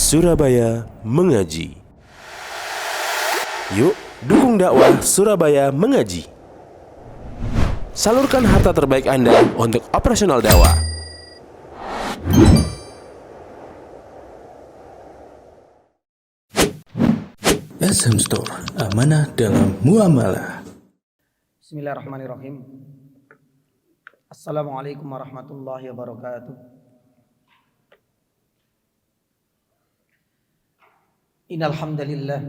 Surabaya Mengaji. Yuk, dukung dakwah Surabaya Mengaji. Salurkan harta terbaik Anda untuk operasional dakwah. SM Store, amanah dalam muamalah. Bismillahirrahmanirrahim. Assalamualaikum warahmatullahi wabarakatuh. Innal hamdalillah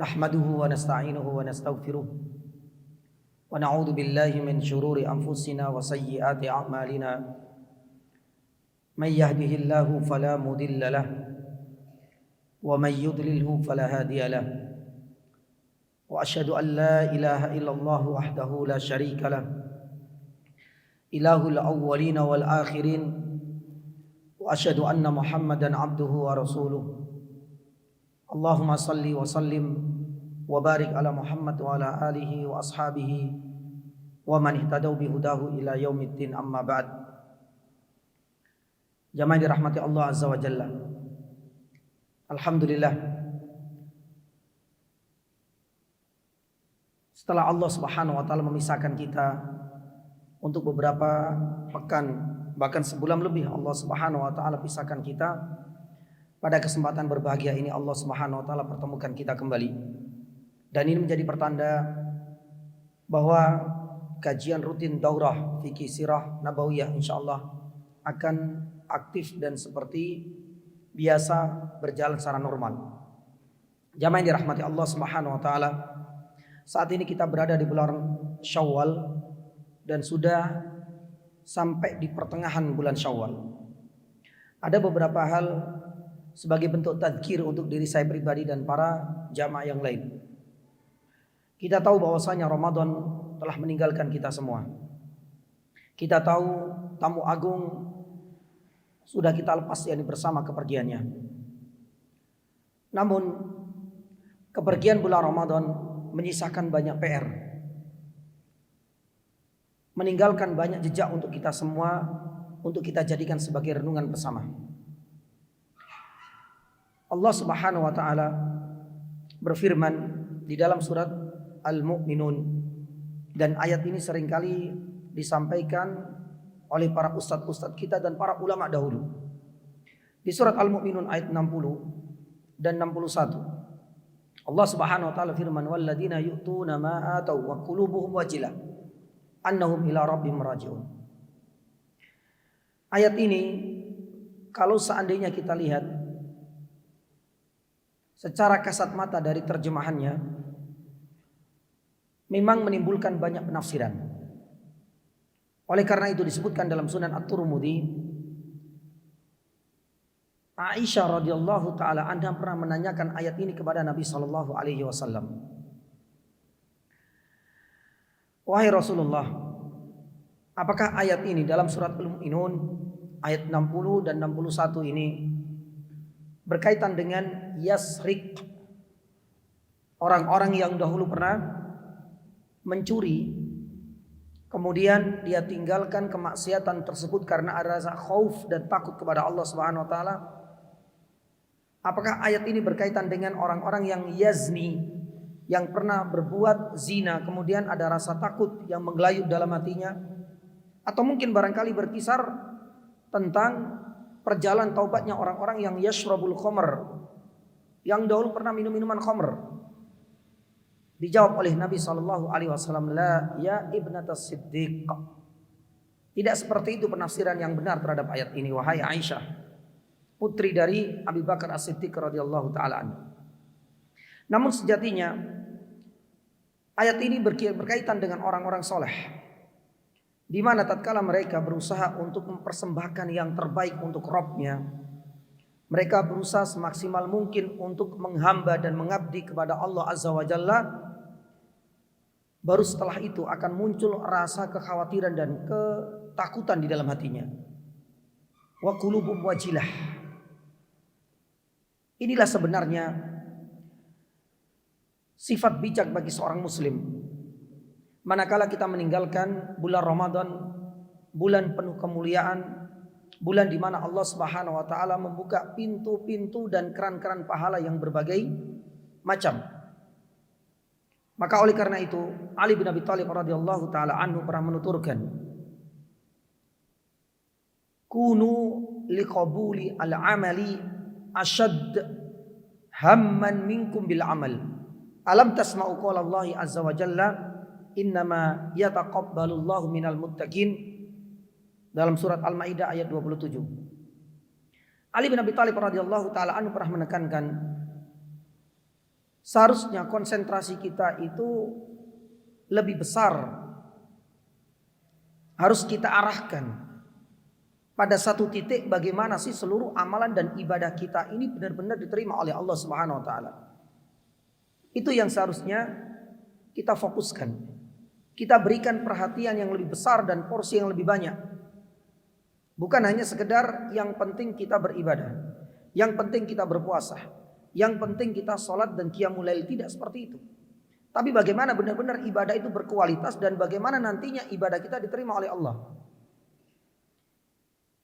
nahmaduhu wa nasta'inuhu wa nastaghfiruh wa na'udzu billahi min shururi anfusina wa sayyiati a'malina. May yahdihillahu fala mudilla lahu wa may yudlilhu fala hadiya lahu. Wa asyhadu an la ilaha illallah wahdahu la syarika lah, ilahul awwalin wal akhirin. Wa asyhadu anna Muhammadan abduhu wa rasuluh. Allahumma salli wa sallim wa barik ala Muhammad wa ala alihi wa ashabihi wa man ihtadaw bihudahu ila yaumiddin, amma ba'd. Jamaah dirahmati Allah azza wa jalla. Alhamdulillah, setelah Allah subhanahu wa ta'ala memisahkan kita untuk beberapa pekan, bahkan sebulan lebih, Allah subhanahu wa ta'ala pisahkan kita. Pada kesempatan berbahagia ini Allah subhanahu wa ta'ala pertemukan kita kembali. Dan ini menjadi pertanda bahwa kajian rutin daurah fikih sirah nabawiyah insyaallah akan aktif dan seperti biasa berjalan secara normal. Jamaah yang dirahmati Allah subhanahu wa ta'ala, saat ini kita berada di bulan Syawal dan sudah sampai di pertengahan bulan Syawal. Ada beberapa hal sebagai bentuk tadzkir untuk diri saya pribadi dan para jamaah yang lain. Kita tahu bahwasanya Ramadan telah meninggalkan kita semua. Kita tahu tamu agung sudah kita lepas yakni bersama kepergiannya. Namun kepergian bulan Ramadan menyisakan banyak PR, meninggalkan banyak jejak untuk kita semua, untuk kita jadikan sebagai renungan bersama. Allah subhanahu wa ta'ala berfirman di dalam surat Al-Mu'minun, dan ayat ini seringkali disampaikan oleh para ustadz-ustadz kita dan para ulama dahulu. Di surat Al-Mu'minun ayat 60 dan 61, Allah subhanahu wa ta'ala firman, walladzina yu'tuna ma atau wa qulubuhum wajilah annahum ila rabbihim raji'un. Ayat ini kalau seandainya kita lihat secara kasat mata dari terjemahannya, memang menimbulkan banyak penafsiran. Oleh karena itu disebutkan dalam Sunan At-Tirmidzi, Aisyah radhiyallahu taala anha pernah menanyakan ayat ini kepada Nabi sallallahu alaihi wasallam. Wahai Rasulullah, apakah ayat ini dalam surat Al-Mu'minun ayat 60 dan 61 ini berkaitan dengan yasrik, orang-orang yang dahulu pernah mencuri, kemudian dia tinggalkan kemaksiatan tersebut karena ada rasa khauf dan takut kepada Allah Subhanahu wa taala. Apakah ayat ini berkaitan dengan orang-orang yang yazni, yang pernah berbuat zina, kemudian ada rasa takut yang menggelayut dalam hatinya? Atau mungkin barangkali berkisar tentang perjalanan taubatnya orang-orang yang yashrabul khamr, yang dahulu pernah minum minuman khamr? Dijawab oleh Nabi sallallahu alaihi wasallam, la ya ibnatas siddiq. Tidak seperti itu penafsiran yang benar terhadap ayat ini, wahai Aisyah, putri dari Abu Bakar As-Siddiq radhiyallahu taala anhu. Namun sejatinya ayat ini berkaitan dengan orang-orang soleh, di mana tatkala mereka berusaha untuk mempersembahkan yang terbaik untuk Rabb-nya, mereka berusaha semaksimal mungkin untuk menghamba dan mengabdi kepada Allah Azza wa Jalla. Baru setelah itu akan muncul rasa kekhawatiran dan ketakutan di dalam hatinya. Wa qulubum wajilah. Inilah sebenarnya sifat bijak bagi seorang muslim. Manakala kita meninggalkan bulan Ramadan, bulan penuh kemuliaan, bulan di mana Allah Subhanahu wa taala membuka pintu-pintu dan keran-keran pahala yang berbagai macam. Maka oleh karena itu Ali bin Abi Thalib radhiyallahu taala anhu pernah menuturkan, kunu liqabuli al-amali ashad hamman minkum bil amal. Alam tasma'u qala Allah azza wa jalla innama yataqabbalullahu minal muttaqin, dalam surat Al-Maidah ayat 27. Ali bin Abi Thalib radhiyallahu taala anhu pernah menekankan, seharusnya konsentrasi kita itu lebih besar, harus kita arahkan pada satu titik, bagaimana sih seluruh amalan dan ibadah kita ini benar-benar diterima oleh Allah Subhanahu wa taala. Itu yang seharusnya kita fokuskan. Kita berikan perhatian yang lebih besar dan porsi yang lebih banyak. Bukan hanya sekedar yang penting kita beribadah, yang penting kita berpuasa, yang penting kita sholat dan qiyamul lail, tidak seperti itu. Tapi bagaimana benar-benar ibadah itu berkualitas dan bagaimana nantinya ibadah kita diterima oleh Allah.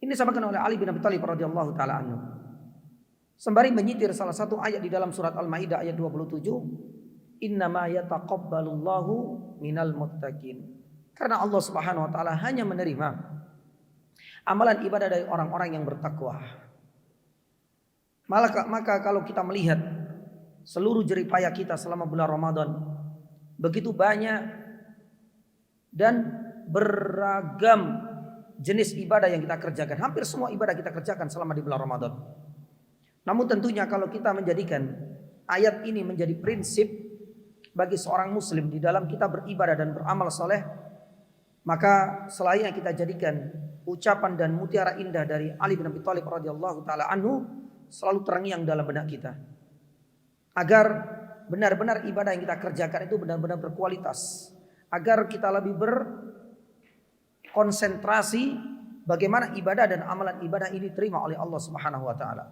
Ini disampaikan oleh Ali bin Abi Thalib radhiyallahu taala anhu. Sembari menyitir salah satu ayat di dalam surat Al-Maidah ayat 27, innama yataqabbalullahu minal muttaqin. Karena Allah Subhanahu wa taala hanya menerima amalan ibadah dari orang-orang yang bertakwa. Maka kalau kita melihat seluruh jeripaya kita selama bulan Ramadan, begitu banyak dan beragam jenis ibadah yang kita kerjakan. Hampir semua ibadah kita kerjakan selama di bulan Ramadan. Namun tentunya kalau kita menjadikan ayat ini menjadi prinsip bagi seorang muslim di dalam kita beribadah dan beramal soleh, maka selain yang kita jadikan ucapan dan mutiara indah dari Ali bin Abi Thalib radhiyallahu taala anhu selalu terngiang dalam benak kita, agar benar-benar ibadah yang kita kerjakan itu benar-benar berkualitas, agar kita lebih berkonsentrasi bagaimana ibadah dan amalan ibadah ini diterima oleh Allah Subhanahu wa taala.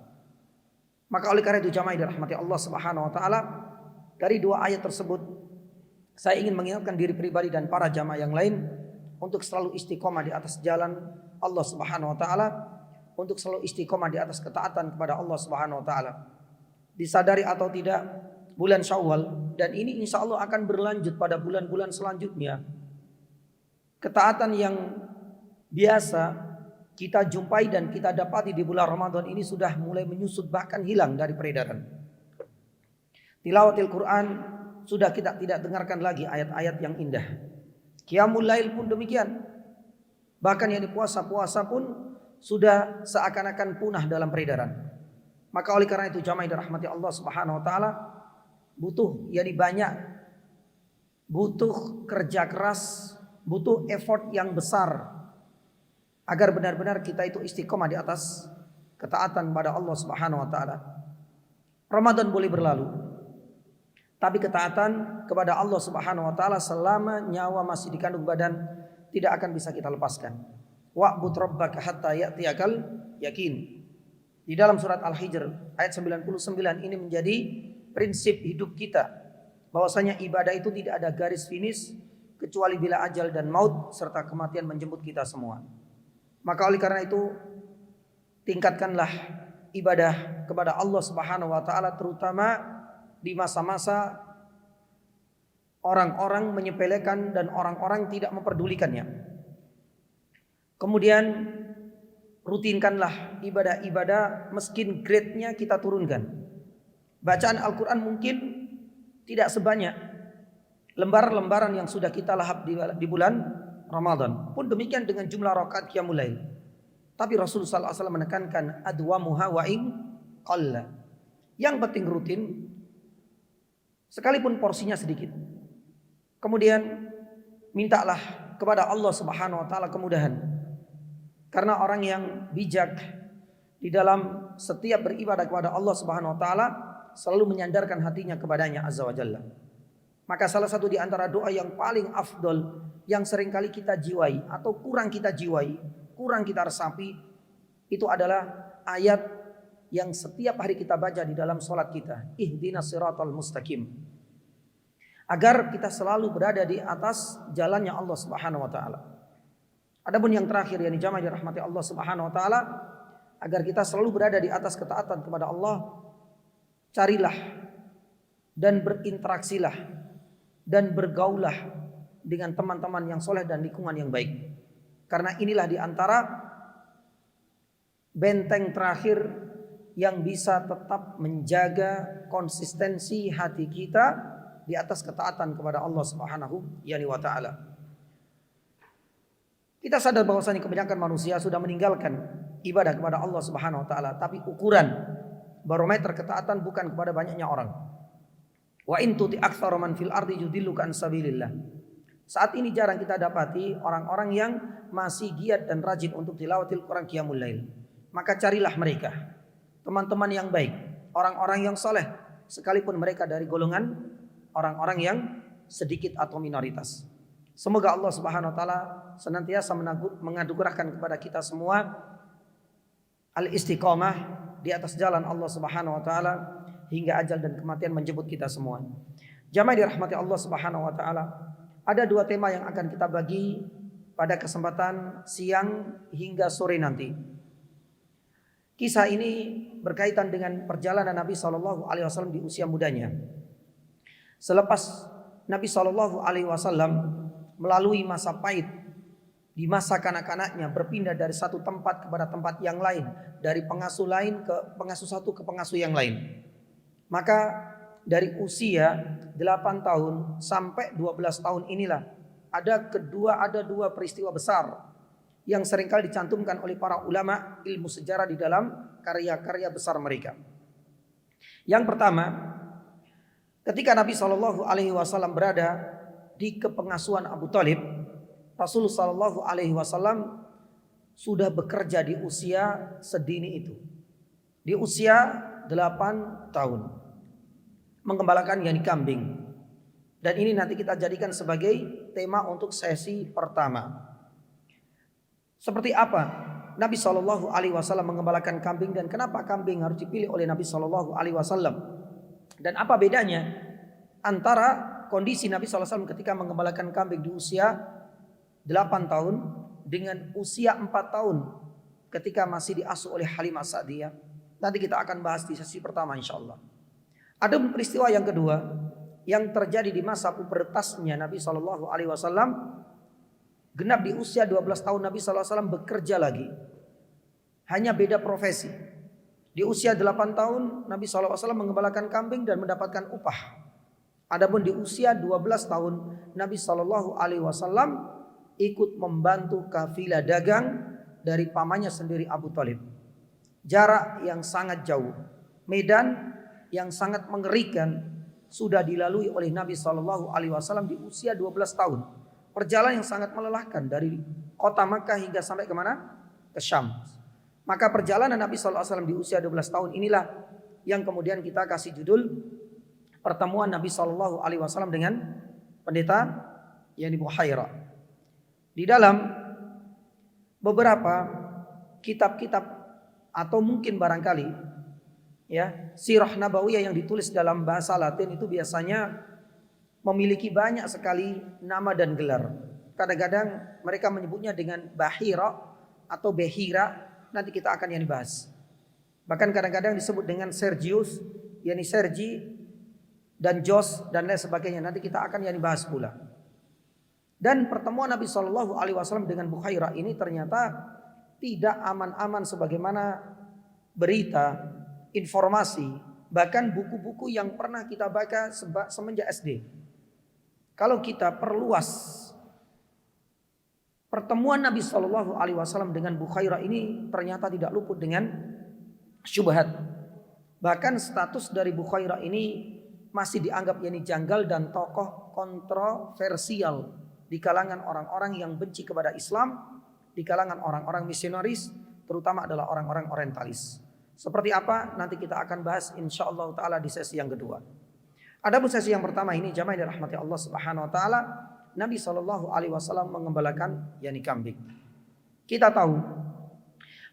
Maka oleh karena itu jamaah dirahmati Allah Subhanahu wa taala, dari dua ayat tersebut saya ingin mengingatkan diri pribadi dan para jamaah yang lain untuk selalu istiqomah di atas jalan Allah Subhanahu wa taala, untuk selalu istiqomah di atas ketaatan kepada Allah Subhanahu wa taala. Disadari atau tidak, bulan Syawal dan ini insya Allah akan berlanjut pada bulan-bulan selanjutnya. Ketaatan yang biasa kita jumpai dan kita dapati di bulan Ramadan ini sudah mulai menyusut, bahkan hilang dari peredaran. Tilawatil Quran sudah kita tidak dengarkan lagi ayat-ayat yang indah. Qiyamul lail pun demikian. Bahkan yang puasa-puasa pun sudah seakan-akan punah dalam peredaran. Maka oleh karena itu jamaah dirahmati Allah Subhanahu wa taala, butuh kerja keras, butuh effort yang besar agar benar-benar kita itu istiqomah di atas ketaatan pada Allah Subhanahu wa taala. Ramadan boleh berlalu, tapi ketaatan kepada Allah Subhanahu wa taala selama nyawa masih di kandung badan tidak akan bisa kita lepaskan. Wa'bud rabbaka hatta ya'tiyakal yakin. Di dalam surat Al-Hijr ayat 99 ini menjadi prinsip hidup kita, bahwasanya ibadah itu tidak ada garis finish kecuali bila ajal dan maut serta kematian menjemput kita semua. Maka oleh karena itu tingkatkanlah ibadah kepada Allah Subhanahu wa taala, terutama di masa-masa orang-orang menyepelekan dan orang-orang tidak memperdulikannya. Kemudian rutinkanlah ibadah-ibadah meskin grade-nya kita turunkan. Bacaan Al-Quran mungkin tidak sebanyak lembaran-lembaran yang sudah kita lahap di bulan Ramadan. Pun demikian dengan jumlah rakaat qiyamul lail. Tapi Rasulullah SAW menekankan adwamuha wa in qalla. Yang penting rutin, sekalipun porsinya sedikit. Kemudian mintalah kepada Allah Subhanahu wa taala kemudahan. Karena orang yang bijak di dalam setiap beribadah kepada Allah Subhanahu wa taala selalu menyandarkan hatinya kepadanya azza wa jalla. Maka salah satu di antara doa yang paling afdol yang seringkali kita jiwai atau kurang kita jiwai, kurang kita resapi, itu adalah ayat yang setiap hari kita baca di dalam sholat kita. Ihdinas siratal mustaqim. Agar kita selalu berada di atas jalannya Allah Subhanahu wa taala. Adapun yang terakhir yang jamaah dirahmati Allah Subhanahu wa taala, agar kita selalu berada di atas ketaatan kepada Allah, carilah dan berinteraksilah dan bergaulah dengan teman-teman yang soleh dan lingkungan yang baik. Karena inilah di antara benteng terakhir yang bisa tetap menjaga konsistensi hati kita di atas ketaatan kepada Allah Subhanahu wa taala. Kita sadar bahwasanya kebanyakan manusia sudah meninggalkan ibadah kepada Allah Subhanahu wa taala, tapi ukuran barometer ketaatan bukan kepada banyaknya orang. Wa in tuti aktsara man fil ardi yudilluka an sabilillah. Saat ini jarang kita dapati orang-orang yang masih giat dan rajin untuk tilawatil Quran qiyamul lail. Maka carilah mereka, teman-teman yang baik, orang-orang yang soleh, sekalipun mereka dari golongan orang-orang yang sedikit atau minoritas. Semoga Allah Subhanahu wa taala senantiasa menganugerahkan kepada kita semua al-istiqamah di atas jalan Allah Subhanahu wa taala hingga ajal dan kematian menjemput kita semua. Jamaah dirahmati Allah Subhanahu wa taala, ada dua tema yang akan kita bagi pada kesempatan siang hingga sore nanti. Kisah ini berkaitan dengan perjalanan Nabi SAW di usia mudanya. Selepas Nabi SAW melalui masa pahit di masa kanak-kanaknya, berpindah dari satu tempat kepada tempat yang lain, dari pengasuh lain ke pengasuh satu ke pengasuh yang lain. Maka dari usia 8 tahun sampai 12 tahun inilah ada dua peristiwa besar yang seringkali dicantumkan oleh para ulama ilmu sejarah di dalam karya-karya besar mereka. Yang pertama, ketika Nabi SAW berada di kepengasuhan Abu Thalib, Rasulullah SAW sudah bekerja di usia sedini itu, di usia 8 tahun, mengembalakan yakni kambing. Dan ini nanti kita jadikan sebagai tema untuk sesi pertama. Seperti apa Nabi SAW mengembalakan kambing dan kenapa kambing harus dipilih oleh Nabi SAW, dan apa bedanya antara kondisi Nabi SAW ketika mengembalakan kambing di usia 8 tahun dengan usia 4 tahun ketika masih diasuh oleh Halimah Sa'diyah. Nanti kita akan bahas di sesi pertama insyaallah. Ada peristiwa yang kedua yang terjadi di masa pubertasnya Nabi SAW. Genap di usia 12 tahun Nabi SAW bekerja lagi, hanya beda profesi. Di usia 8 tahun Nabi SAW mengembalakan kambing dan mendapatkan upah. Adapun di usia 12 tahun Nabi SAW ikut membantu kafilah dagang dari pamannya sendiri Abu Thalib. Jarak yang sangat jauh, medan yang sangat mengerikan sudah dilalui oleh Nabi SAW di usia 12 tahun. Perjalanan yang sangat melelahkan dari kota Makkah hingga sampai kemana? Ke Syam. Maka perjalanan Nabi SAW di usia 12 tahun inilah yang kemudian kita kasih judul pertemuan Nabi SAW dengan pendeta yakni Buhairah. Di dalam beberapa kitab-kitab atau mungkin barangkali ya sirah nabawiyah yang ditulis dalam bahasa Latin itu biasanya memiliki banyak sekali nama dan gelar. Kadang-kadang mereka menyebutnya dengan Bahira atau Behira. Nanti kita akan yang dibahas. Bahkan kadang-kadang disebut dengan Sergius, yakni Sergi dan Jos dan lain sebagainya. Nanti kita akan yang dibahas pula. Dan pertemuan Nabi SAW dengan Buhairah ini ternyata tidak aman-aman sebagaimana berita, informasi, bahkan buku-buku yang pernah kita baca semenjak SD. Kalau kita perluas pertemuan Nabi SAW dengan Buhairah ini ternyata tidak luput dengan syubhat. Bahkan status dari Buhairah ini masih dianggap yakni janggal dan tokoh kontroversial di kalangan orang-orang yang benci kepada Islam, di kalangan orang-orang misionaris, terutama adalah orang-orang orientalis. Seperti apa nanti kita akan bahas insyaallah taala di sesi yang kedua. Adapun sesi yang pertama ini jamaah yang dirahmati Allah Subhanahu wa taala, Nabi SAW mengembalakan yakni kambing. Kita tahu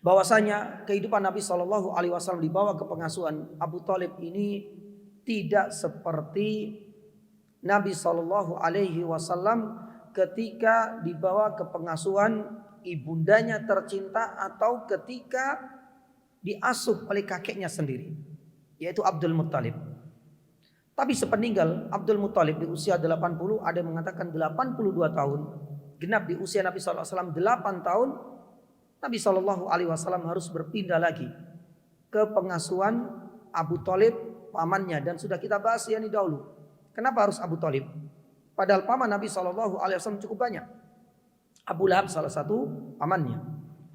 bahwasanya kehidupan Nabi SAW di bawah kepengasuhan Abu Thalib ini tidak seperti Nabi SAW ketika dibawa kepengasuhan ibundanya tercinta atau ketika diasuh oleh kakeknya sendiri, yaitu Abdul Muttalib. Tapi sepeninggal Abdul Muttalib di usia 80, ada yang mengatakan 82 tahun, genap di usia Nabi SAW 8 tahun, Nabi SAW harus berpindah lagi ke pengasuhan Abu Thalib, pamannya. Dan sudah kita bahas ya ini dahulu. Kenapa harus Abu Thalib? Padahal paman Nabi SAW cukup banyak. Abu Lahab salah satu pamannya,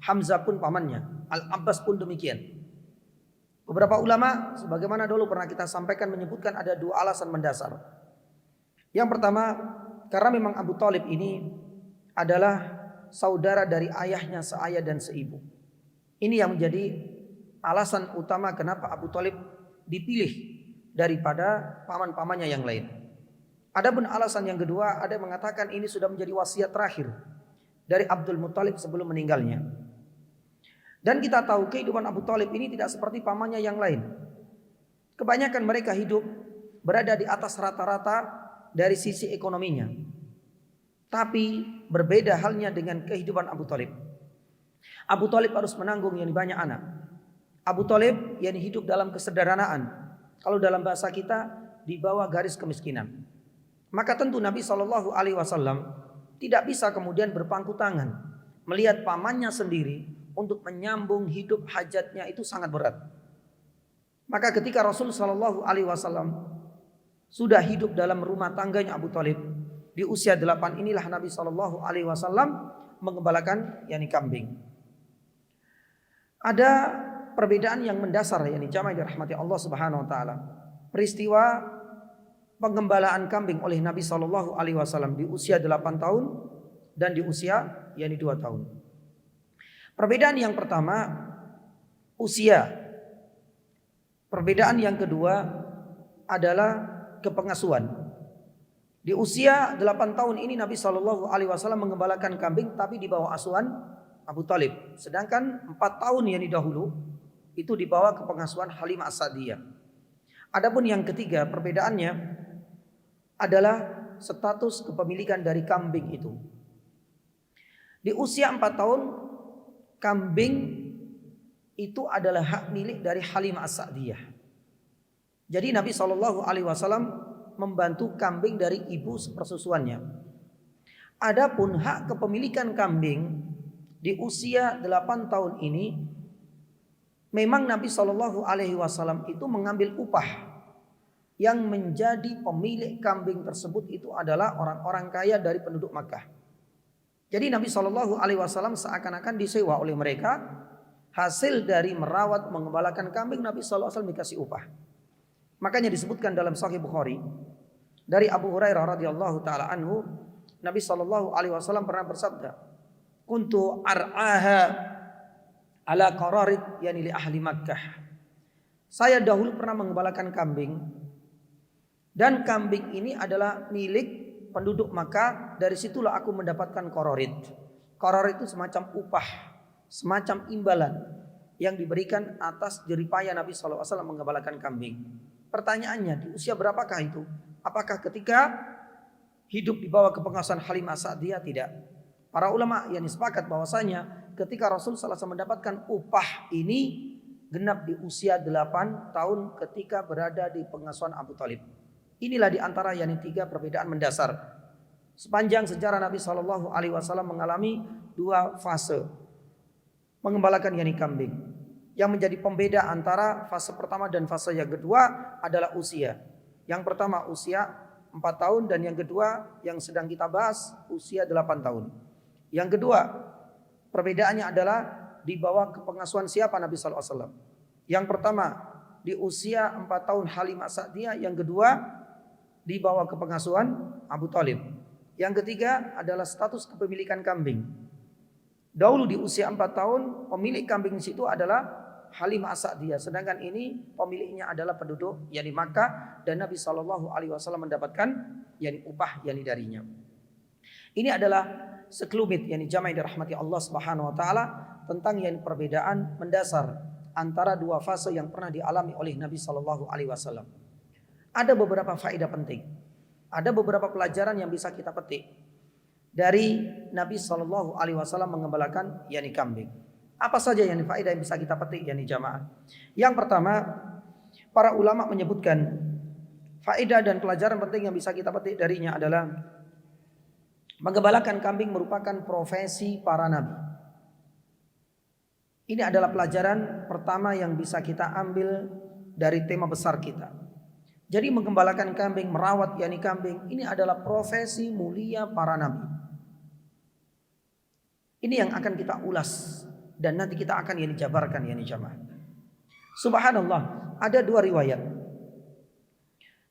Hamzah pun pamannya, Al-Abbas pun demikian. Beberapa ulama sebagaimana dulu pernah kita sampaikan menyebutkan ada dua alasan mendasar. Yang pertama, karena memang Abu Thalib ini adalah saudara dari ayahnya seayah dan seibu. Ini yang menjadi alasan utama kenapa Abu Thalib dipilih daripada paman-pamannya yang lain. Adapun alasan yang kedua, ada yang mengatakan ini sudah menjadi wasiat terakhir dari Abdul Muttalib sebelum meninggalnya. Dan kita tahu kehidupan Abu Thalib ini tidak seperti pamannya yang lain. Kebanyakan mereka hidup berada di atas rata-rata dari sisi ekonominya. Tapi berbeda halnya dengan kehidupan Abu Thalib. Abu Thalib harus menanggung yang banyak anak. Abu Thalib yang hidup dalam kesederhanaan. Kalau dalam bahasa kita di bawah garis kemiskinan. Maka tentu Nabi SAW tidak bisa kemudian berpangku tangan melihat pamannya sendiri untuk menyambung hidup hajatnya, itu sangat berat. Maka ketika Rasul SAW sudah hidup dalam rumah tangganya Abu Thalib di usia 8, inilah Nabi SAW mengembalakan yakni kambing. Ada perbedaan yang mendasar yakni jamaah dirahmati Allah Subhanahu wa taala. Peristiwa pengembalaan kambing oleh Nabi SAW di usia 8 tahun dan di usia yakni 2 tahun. Perbedaan yang pertama usia. Perbedaan yang kedua adalah kepengasuhan. Di usia 8 tahun ini Nabi SAW mengembalakan kambing tapi di bawah asuhan Abu Thalib. Sedangkan 4 tahun yang dahulu itu dibawa ke pengasuhan Halimah As-Sa'diyah. Adapun yang ketiga perbedaannya adalah status kepemilikan dari kambing itu. Di usia 4 tahun kambing itu adalah hak milik dari Halimah As-Sa'diyah. Jadi Nabi SAW membantu kambing dari ibu sepersusuannya. Adapun hak kepemilikan kambing di usia 8 tahun ini, memang Nabi SAW itu mengambil upah. Yang menjadi pemilik kambing tersebut itu adalah orang-orang kaya dari penduduk Makkah. Jadi Nabi SAW seakan-akan disewa oleh mereka. Hasil dari merawat mengembalakan kambing, Nabi SAW dikasih upah. Makanya disebutkan dalam Sahih Bukhari dari Abu Hurairah radhiyallahu taala anhu, Nabi SAW pernah bersabda, "Kuntu ar'aha ala qararid yani li ahli Makkah." Saya dahulu pernah mengembalakan kambing, dan kambing ini adalah milik penduduk Makkah. Dari situlah aku mendapatkan qararid. Qararid itu semacam upah, semacam imbalan yang diberikan atas jeripaya Nabi SAW mengembalakan kambing. Pertanyaannya, di usia berapakah itu? Apakah ketika hidup di bawah kepengasuhan Halimah As-Sa'diyah? Tidak. Para ulama yang sepakat bahwasanya ketika Rasul SAW mendapatkan upah ini genap di usia 8 tahun ketika berada di pengasuhan Abu Thalib. Inilah di antara yang 3 perbedaan mendasar. Sepanjang sejarah Nabi SAW mengalami 2 fase mengembalakan yakni kambing. Yang menjadi pembeda antara fase pertama dan fase yang kedua adalah usia. Yang pertama usia 4 tahun dan yang kedua yang sedang kita bahas usia 8 tahun. Yang kedua perbedaannya adalah di bawah kepengasuhan siapa Nabi SAW. Yang pertama di usia 4 tahun Halimah As-Sa'diyah, yang kedua di bawah kepengasuhan Abu Thalib. Yang ketiga adalah status kepemilikan kambing. Dahulu di usia 4 tahun pemilik kambing situ adalah Halimah As-Sa'diyah, sedangkan ini pemiliknya adalah penduduk yakni Makkah, dan Nabi SAW mendapatkan yakni upah yakni darinya. Ini adalah sekelumit yakni jamaah dirahmati Allah Subhanahu wa taala tentang yakni perbedaan mendasar antara 2 fase yang pernah dialami oleh Nabi SAW. Ada beberapa faedah penting. Ada beberapa pelajaran yang bisa kita petik dari Nabi Shallallahu Alaihi Wasallam mengembalakan yakni kambing. Apa saja yang faedah yang bisa kita petik yakni jamaah? Yang pertama, para ulama menyebutkan faedah dan pelajaran penting yang bisa kita petik darinya adalah menggembalakan kambing merupakan profesi para nabi. Ini adalah pelajaran pertama yang bisa kita ambil dari tema besar kita. Jadi menggembalakan kambing, merawat yakni kambing, ini adalah profesi mulia para nabi. Ini yang akan kita ulas dan nanti kita akan yakni jabarkan yakni jamaah. Subhanallah, ada dua riwayat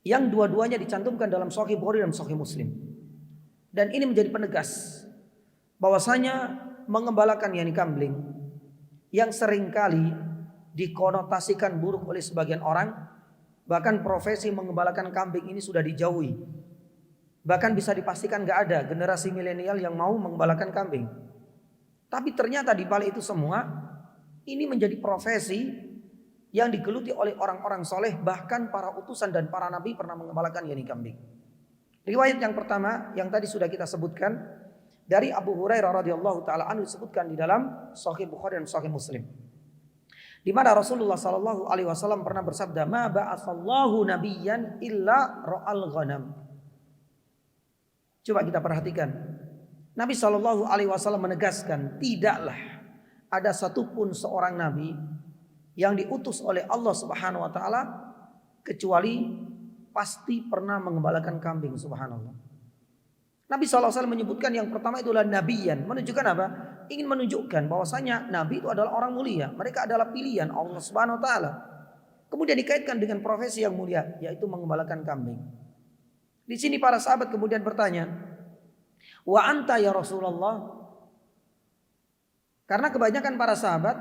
yang dua-duanya dicantumkan dalam Sahih Bukhari dan Sahih Muslim. Dan ini menjadi penegas bahwasanya mengembalakan yakni kambing yang seringkali dikonotasikan buruk oleh sebagian orang, bahkan profesi mengembalakan kambing ini sudah dijauhi. Bahkan bisa dipastikan gak ada generasi milenial yang mau mengembalakan kambing. Tapi ternyata di balik itu semua ini menjadi profesi yang digeluti oleh orang-orang soleh, bahkan para utusan dan para nabi pernah mengembalakan yakni kambing. Riwayat yang pertama yang tadi sudah kita sebutkan dari Abu Hurairah radhiyallahu taala anhu disebutkan di dalam Sahih Bukhari dan Sahih Muslim. Di mana Rasulullah sallallahu alaihi wasallam pernah bersabda, "Ma ba'atsallahu nabiyyan illa ra'al ghanam." Coba kita perhatikan. Nabi sallallahu alaihi wasallam menegaskan, tidaklah ada satupun seorang nabi yang diutus oleh Allah Subhanahu wa taala kecuali pasti pernah mengembalakan kambing, subhanallah. Nabi SAW menyebutkan yang pertama itulah nabiyan. Menunjukkan apa? Ingin menunjukkan bahwasanya nabi itu adalah orang mulia. Mereka adalah pilihan Allah Subhanahu wa taala. Kemudian dikaitkan dengan profesi yang mulia, yaitu mengembalakan kambing. Di sini para sahabat kemudian bertanya, "Wa anta ya Rasulullah?" Karena kebanyakan para sahabat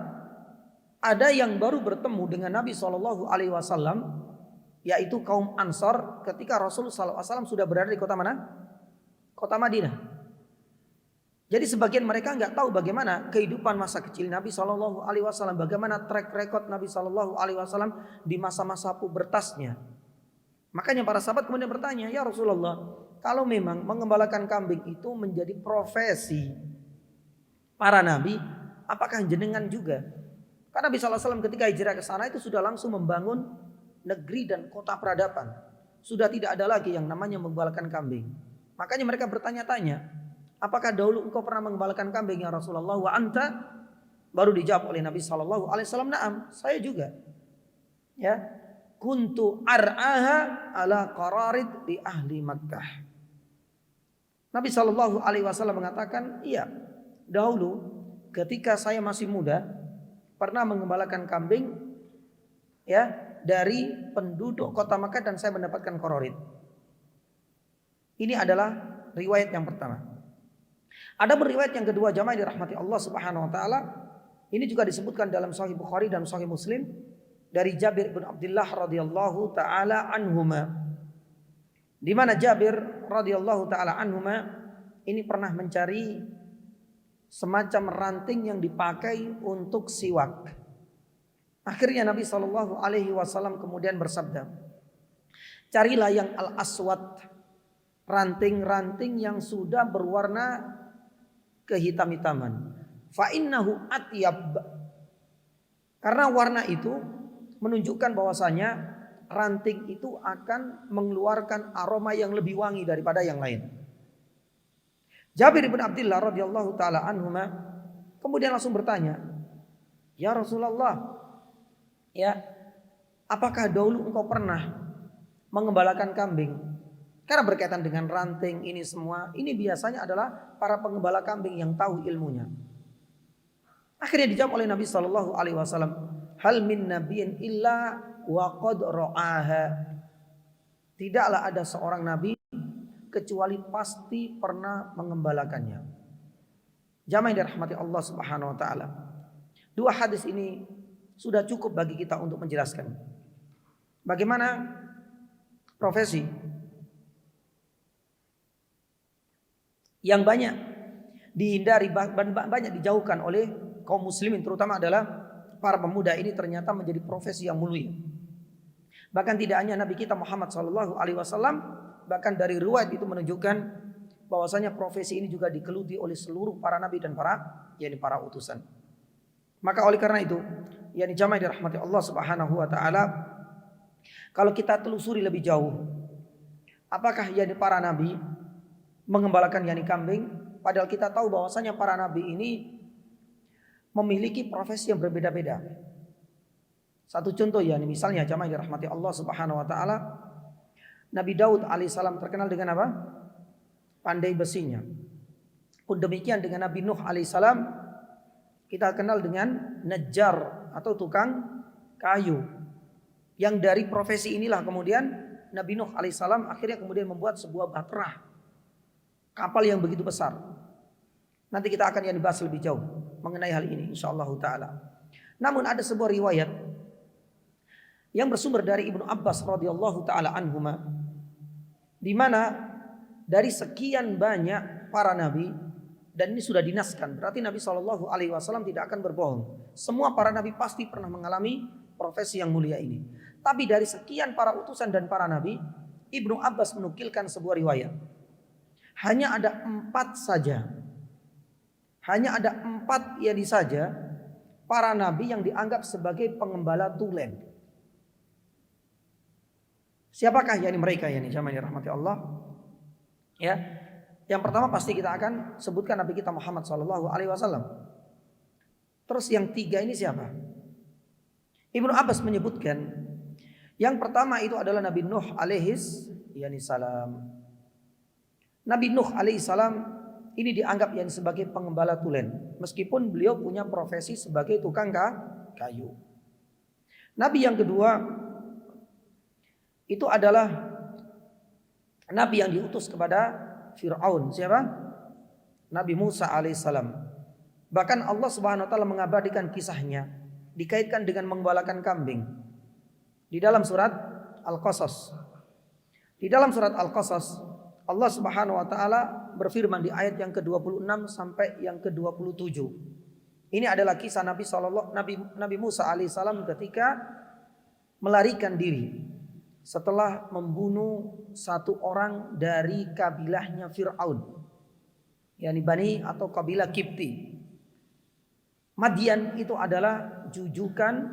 ada yang baru bertemu dengan Nabi SAW, yaitu kaum Ansor ketika Rasul SAW sudah berada di kota mana? Kota Madinah. Jadi sebagian mereka nggak tahu bagaimana kehidupan masa kecil Nabi SAW, bagaimana track record Nabi SAW di masa-masa pubertasnya. Makanya para sahabat kemudian bertanya, "Ya Rasulullah, kalau memang mengembalakan kambing itu menjadi profesi para nabi, apakah jenengan juga?" Karena Nabi SAW ketika hijrah ke sana itu sudah langsung membangun negeri dan kota peradaban. Sudah tidak ada lagi yang namanya mengembalakan kambing. Makanya mereka bertanya-tanya, apakah dahulu engkau pernah mengembalakan kambing ya Rasulullah? Wa anta? Baru dijawab oleh Nabi SAW, "Na'am, saya juga." Ya, kuntu ar'aha ala qararid di ahli Makkah. Nabi SAW mengatakan, iya, dahulu ketika saya masih muda pernah mengembalakan kambing ya dari penduduk kota Makkah dan saya mendapatkan qararid. Ini adalah riwayat yang pertama. Ada riwayat yang kedua jamaah dirahmati Allah Subhanahu wa taala. Ini juga disebutkan dalam Sahih Bukhari dan Sahih Muslim dari Jabir bin Abdullah radhiyallahu taala anhuma. Di mana Jabir radhiyallahu taala anhuma ini pernah mencari semacam ranting yang dipakai untuk siwak. Akhirnya Nabi Shallallahu Alaihi Wasallam kemudian bersabda, "Carilah yang al-aswad, ranting-ranting yang sudah berwarna kehitam-hitaman. Fa innahu atyab." Karena warna itu menunjukkan bahwasanya ranting itu akan mengeluarkan aroma yang lebih wangi daripada yang lain. Jabir bin Abdullah radhiyallahu taala anhuma kemudian langsung bertanya, "Ya Rasulullah, ya, apakah dahulu engkau pernah mengembalakan kambing?" Karena berkaitan dengan ranting ini semua, ini biasanya adalah para pengembala kambing yang tahu ilmunya. Akhirnya dijawab oleh Nabi Shallallahu Alaihi Wasallam, "Hal min nabiyyin illa wa qad ra'aha." Tidaklah ada seorang nabi kecuali pasti pernah mengembalakannya. Jamaah yang dirahmati Allah Subhanahu wa taala. Dua hadis ini sudah cukup bagi kita untuk menjelaskan bagaimana profesi yang banyak dihindari, banyak dijauhkan oleh kaum muslimin, terutama adalah para pemuda ini ternyata menjadi profesi yang mulia. Bahkan tidak hanya Nabi kita Muhammad SAW, bahkan dari riwayat itu menunjukkan bahwasanya profesi ini juga digeluti oleh seluruh para nabi dan para utusan. Maka oleh karena itu, jamaah dirahmati Allah Subhanahu wa taala, kalau kita telusuri lebih jauh, apakah para nabi mengembalakan kambing? Padahal kita tahu bahwasanya para nabi ini memiliki profesi yang berbeda-beda. Satu contoh misalnya jamaah dirahmati Allah Subhanahu wa taala, Nabi Daud alaihissalam terkenal dengan apa? Pandai besinya. Pun demikian dengan Nabi Nuh alaihissalam, kita kenal dengan najjar atau tukang kayu. Yang dari profesi inilah kemudian Nabi Nuh alaihissalam akhirnya kemudian membuat sebuah bahtera, kapal yang begitu besar. Nanti kita akan dibahas lebih jauh mengenai hal ini insyaallah taala. Namun ada sebuah riwayat yang bersumber dari Ibnu Abbas radhiyallahu taala anhuma, di mana dari sekian banyak para nabi, dan ini sudah dinaskan, berarti Nabi SAW tidak akan berbohong. Semua para nabi pasti pernah mengalami profesi yang mulia ini. Tapi dari sekian para utusan dan para nabi, Ibnu Abbas menukilkan sebuah riwayat. Hanya ada 4 saja. Hanya ada 4 saja para nabi yang dianggap sebagai pengembala tulen. Siapakah mereka jamaah dirahmati Allah? Ya, yang pertama pasti kita akan sebutkan Nabi kita Muhammad SAW. Terus yang 3 ini siapa? Ibnu Abbas menyebutkan yang pertama itu adalah Nabi Nuh salam. Nabi Nuh alaihissalam ini dianggap sebagai pengembala tulen, meskipun beliau punya profesi sebagai tukang kayu. Nabi yang kedua itu adalah Nabi yang diutus kepada Fir'aun. Siapa? Nabi Musa alaihissalam. Bahkan Allah Subhanahu wa taala mengabadikan kisahnya, dikaitkan dengan mengembalakan kambing di dalam surat Al-Qasas. Di dalam surat Al-Qasas Allah Subhanahu wa taala berfirman di ayat yang ke-26 sampai yang ke-27. Ini adalah kisah Nabi Musa alaihissalam ketika melarikan diri setelah membunuh satu orang dari kabilahnya Fir'aun, Bani atau kabilah Kipti. Madian itu adalah jujukan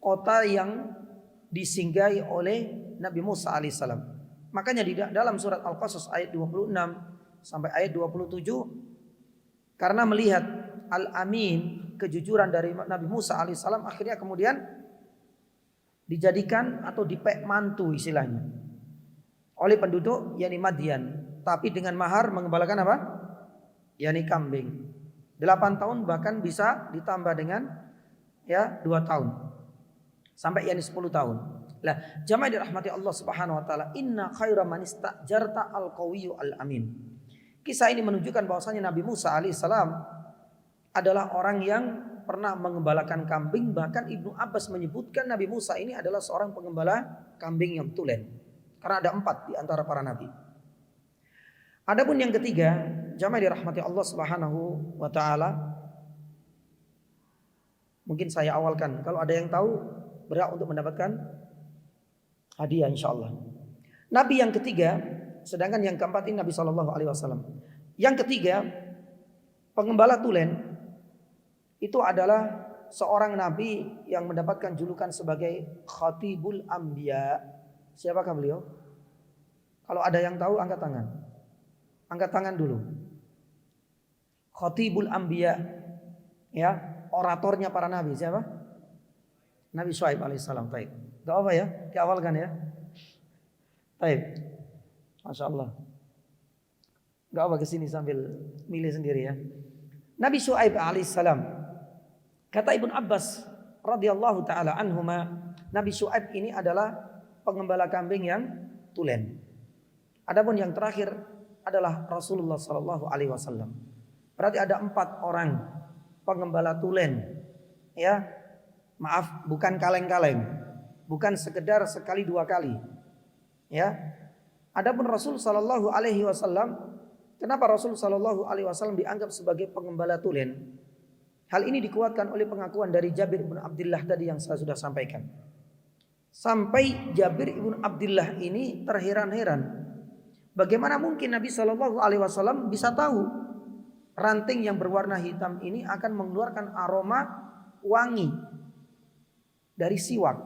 kota yang disinggahi oleh Nabi Musa alaihissalam. Makanya di dalam surat Al-Qasas ayat 26 sampai ayat 27, karena melihat al-amin, kejujuran dari Nabi Musa alaihissalam, akhirnya kemudian dijadikan atau dipek mantu istilahnya oleh penduduk Madian, tapi dengan mahar mengembalakan apa? Kambing. 8 tahun bahkan bisa ditambah dengan 2 tahun sampai 10 tahun. Lah, jamaah dirahmati Allah Subhanahu wa taala, inna khaira man istajarta al-qawiyyu al-amin. Kisah ini menunjukkan bahwasanya Nabi Musa alaihissalam adalah orang yang pernah mengembalakan kambing. Bahkan Ibnu Abbas menyebutkan Nabi Musa ini adalah seorang pengembala kambing yang tulen, karena ada 4 di antara para nabi. Adapun yang ketiga, jamaah dirahmati Allah Subhanahu wa taala, mungkin saya awalkan, kalau ada yang tahu berhak untuk mendapatkan hadiah insyaallah. Nabi yang ketiga, sedangkan yang keempat ini Nabi SAW. Yang ketiga, pengembala tulen itu adalah seorang nabi yang mendapatkan julukan sebagai Khatibul Anbiya. Siapakah beliau? Kalau ada yang tahu angkat tangan. Angkat tangan dulu. Khatibul Anbiya, oratornya para nabi. Siapa? Nabi Syuaib alaihissalam. Baik. Gak apa ya? Diawalkan ya. Baik. Masya Allah. Gak apa kesini sambil milih sendiri ya. Nabi Syuaib alaihissalam. Kata Ibnu Abbas radhiyallahu taala anhuma, Nabi Syuaib ini adalah pengembala kambing yang tulen. Adapun yang terakhir adalah Rasulullah sallallahu alaihi wasallam. Berarti ada 4 orang pengembala tulen. Maaf, bukan kaleng-kaleng. Bukan sekedar sekali 2 kali. Adapun Rasul sallallahu alaihi wasallam, kenapa Rasul sallallahu alaihi wasallam dianggap sebagai pengembala tulen? Hal ini dikuatkan oleh pengakuan dari Jabir bin Abdullah tadi yang saya sudah sampaikan. Sampai Jabir bin Abdullah ini terheran-heran Bagaimana mungkin Nabi Shallallahu Alaihi Wasallam bisa tahu ranting yang berwarna hitam ini akan mengeluarkan aroma wangi dari siwak?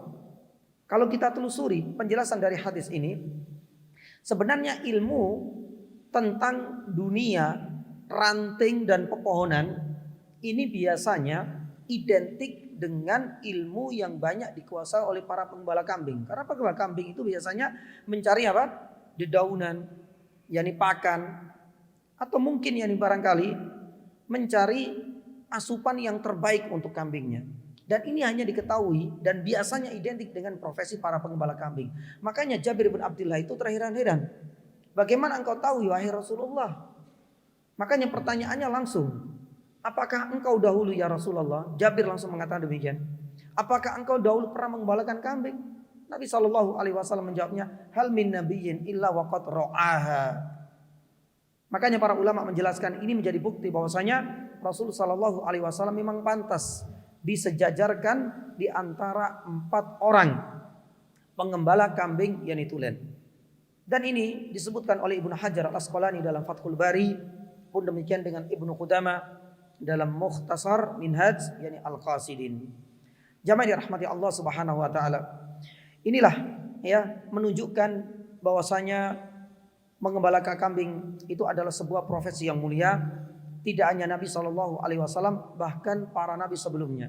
Kalau kita telusuri penjelasan dari hadis ini, sebenarnya ilmu tentang dunia ranting dan pepohonan ini biasanya identik dengan ilmu yang banyak dikuasai oleh para penggembala kambing. Karena penggembala kambing itu biasanya mencari apa? Dedaunan, yakni pakan, atau mungkin yakni barangkali mencari asupan yang terbaik untuk kambingnya. Dan ini hanya diketahui dan biasanya identik dengan profesi para penggembala kambing. Makanya Jabir bin Abdullah itu terheran-heran. Bagaimana engkau tahu wahai Rasulullah? Makanya pertanyaannya langsung, apakah engkau dahulu ya Rasulullah? Jabir langsung mengatakan demikian. Apakah engkau dahulu pernah menggembalakan kambing? Nabi Shallallahu Alaihi Wasallam menjawabnya, hal min nabiyyin illa waqad ra'aha. Makanya para ulama menjelaskan ini menjadi bukti bahwasanya Rasul Shallallahu Alaihi Wasallam memang pantas disejajarkan di antara 4 orang penggembala kambing yang tulen. Dan ini disebutkan oleh Ibnu Hajar Al-Asqalani dalam Fathul Bari, pun demikian dengan Ibnu Qudamah dalam Mukhtasar Minhaj yakni Al-Qasidin. Jamaah dirahmati Allah Subhanahu wa taala. Inilah ya menunjukkan bahwasanya menggembalakan kambing itu adalah sebuah profesi yang mulia. Tidak hanya Nabi Shallallahu Alaihi Wasallam, bahkan para nabi sebelumnya.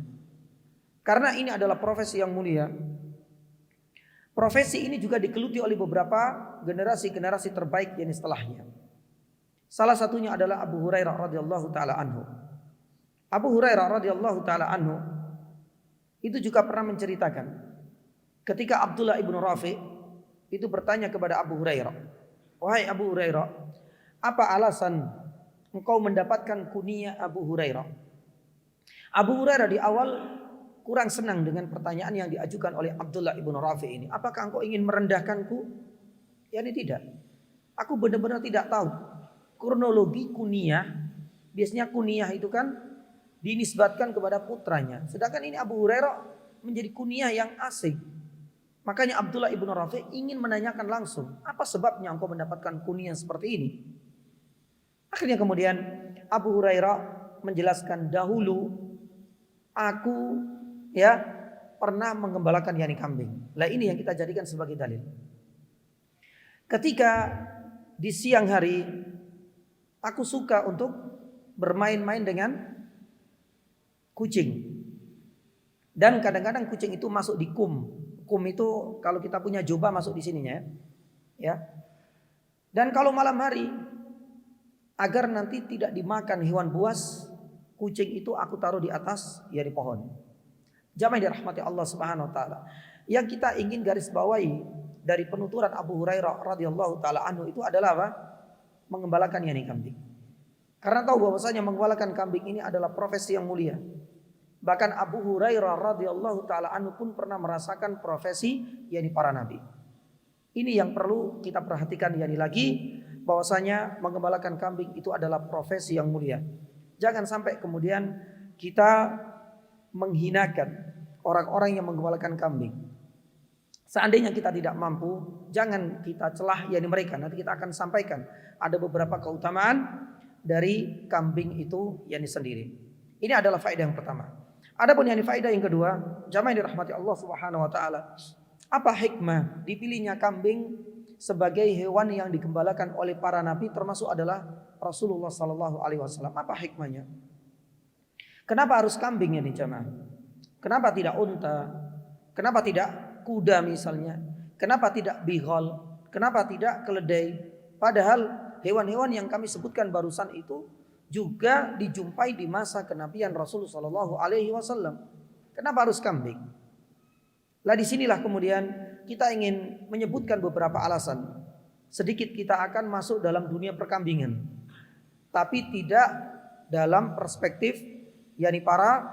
Karena ini adalah profesi yang mulia. Profesi ini juga digeluti oleh beberapa generasi-generasi terbaik yang setelahnya. Salah satunya adalah Abu Hurairah radhiyallahu taala anhu. Abu Hurairah radhiyallahu taala anhu itu juga pernah menceritakan ketika Abdullah ibnu Rafi itu bertanya kepada Abu Hurairah, wahai Abu Hurairah, apa alasan engkau mendapatkan kunyah Abu Hurairah? Abu Hurairah di awal kurang senang dengan pertanyaan yang diajukan oleh Abdullah ibnu Rafi ini. Apakah engkau ingin merendahkanku? Ya, ini tidak. Aku benar-benar tidak tahu kronologi kunyah. Biasanya kunyah itu kan dinisbatkan kepada putranya. Sedangkan ini Abu Hurairah menjadi kunyah yang asing. Makanya Abdullah ibnu Rafi ingin menanyakan langsung, apa sebabnya engkau mendapatkan kunyah seperti ini? Akhirnya kemudian Abu Hurairah menjelaskan, dahulu aku ya pernah menggembalakan yakni kambing. Lah ini yang kita jadikan sebagai dalil. Ketika di siang hari aku suka untuk bermain-main dengan kucing. Dan kadang-kadang kucing itu masuk di kum. Kum itu kalau kita punya jubah masuk di sininya ya. Dan kalau malam hari agar nanti tidak dimakan hewan buas, kucing itu aku taruh di atas ya di pohon. Jamaah dirahmati Allah Subhanahu wa taala. Yang kita ingin garis bawahi dari penuturan Abu Hurairah radhiyallahu taala anhu itu adalah apa? Mengembalakan yakni kambing. Karena tahu bahwasanya mengembalakan kambing ini adalah profesi yang mulia. Bahkan Abu Hurairah radhiyallahu taala anhu pun pernah merasakan profesi yakni para nabi. Ini yang perlu kita perhatikan yakni lagi, bahwasanya menggembalakan kambing itu adalah profesi yang mulia. Jangan sampai kemudian kita menghinakan orang-orang yang menggembalakan kambing. Seandainya kita tidak mampu, jangan kita celah yakni mereka. Nanti kita akan sampaikan ada beberapa keutamaan dari kambing itu yakni sendiri. Ini adalah faedah yang pertama. Adapun yakni faedah yang kedua, jamaah yang dirahmati Allah Subhanahu wa taala. Apa hikmah dipilihnya kambing sebagai hewan yang digembalakan oleh para nabi, termasuk adalah Rasulullah sallallahu alaihi wasallam? Apa hikmahnya? Kenapa harus kambing ini jamaah? Kenapa tidak unta? Kenapa tidak kuda misalnya? Kenapa tidak bihol? Kenapa tidak keledai? Padahal hewan-hewan yang kami sebutkan barusan itu juga dijumpai di masa kenabian Rasulullah sallallahu alaihi wasallam. Kenapa harus kambing? Lah disinilah kemudian kita ingin menyebutkan beberapa alasan. Sedikit kita akan masuk dalam dunia perkambingan, tapi tidak dalam perspektif yakni para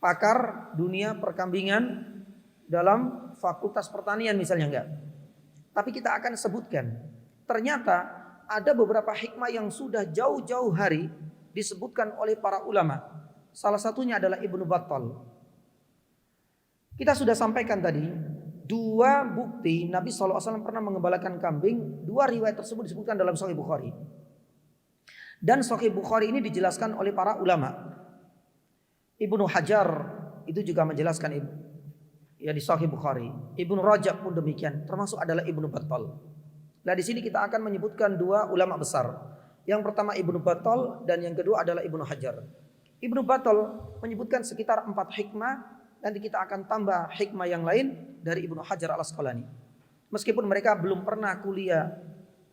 pakar dunia perkambingan dalam fakultas pertanian misalnya, enggak. Tapi kita akan sebutkan ternyata ada beberapa hikmah yang sudah jauh-jauh hari disebutkan oleh para ulama. Salah satunya adalah Ibnu Battal. Kita sudah sampaikan tadi dua bukti Nabi SAW pernah mengembalakan kambing. Dua riwayat tersebut disebutkan dalam Sahih Bukhari. Dan Sahih Bukhari ini dijelaskan oleh para ulama. Ibnu Hajar itu juga menjelaskan ya di Sahih Bukhari. Ibnu Rajab pun demikian, termasuk adalah Ibnu Battal. Nah, di sini kita akan menyebutkan dua ulama besar. Yang pertama Ibnu Battal dan yang kedua adalah Ibnu Hajar. Ibnu Battal menyebutkan sekitar 4 hikmah. Nanti kita akan tambah hikmah yang lain dari Ibnu Hajar Al-Asqalani. Meskipun mereka belum pernah kuliah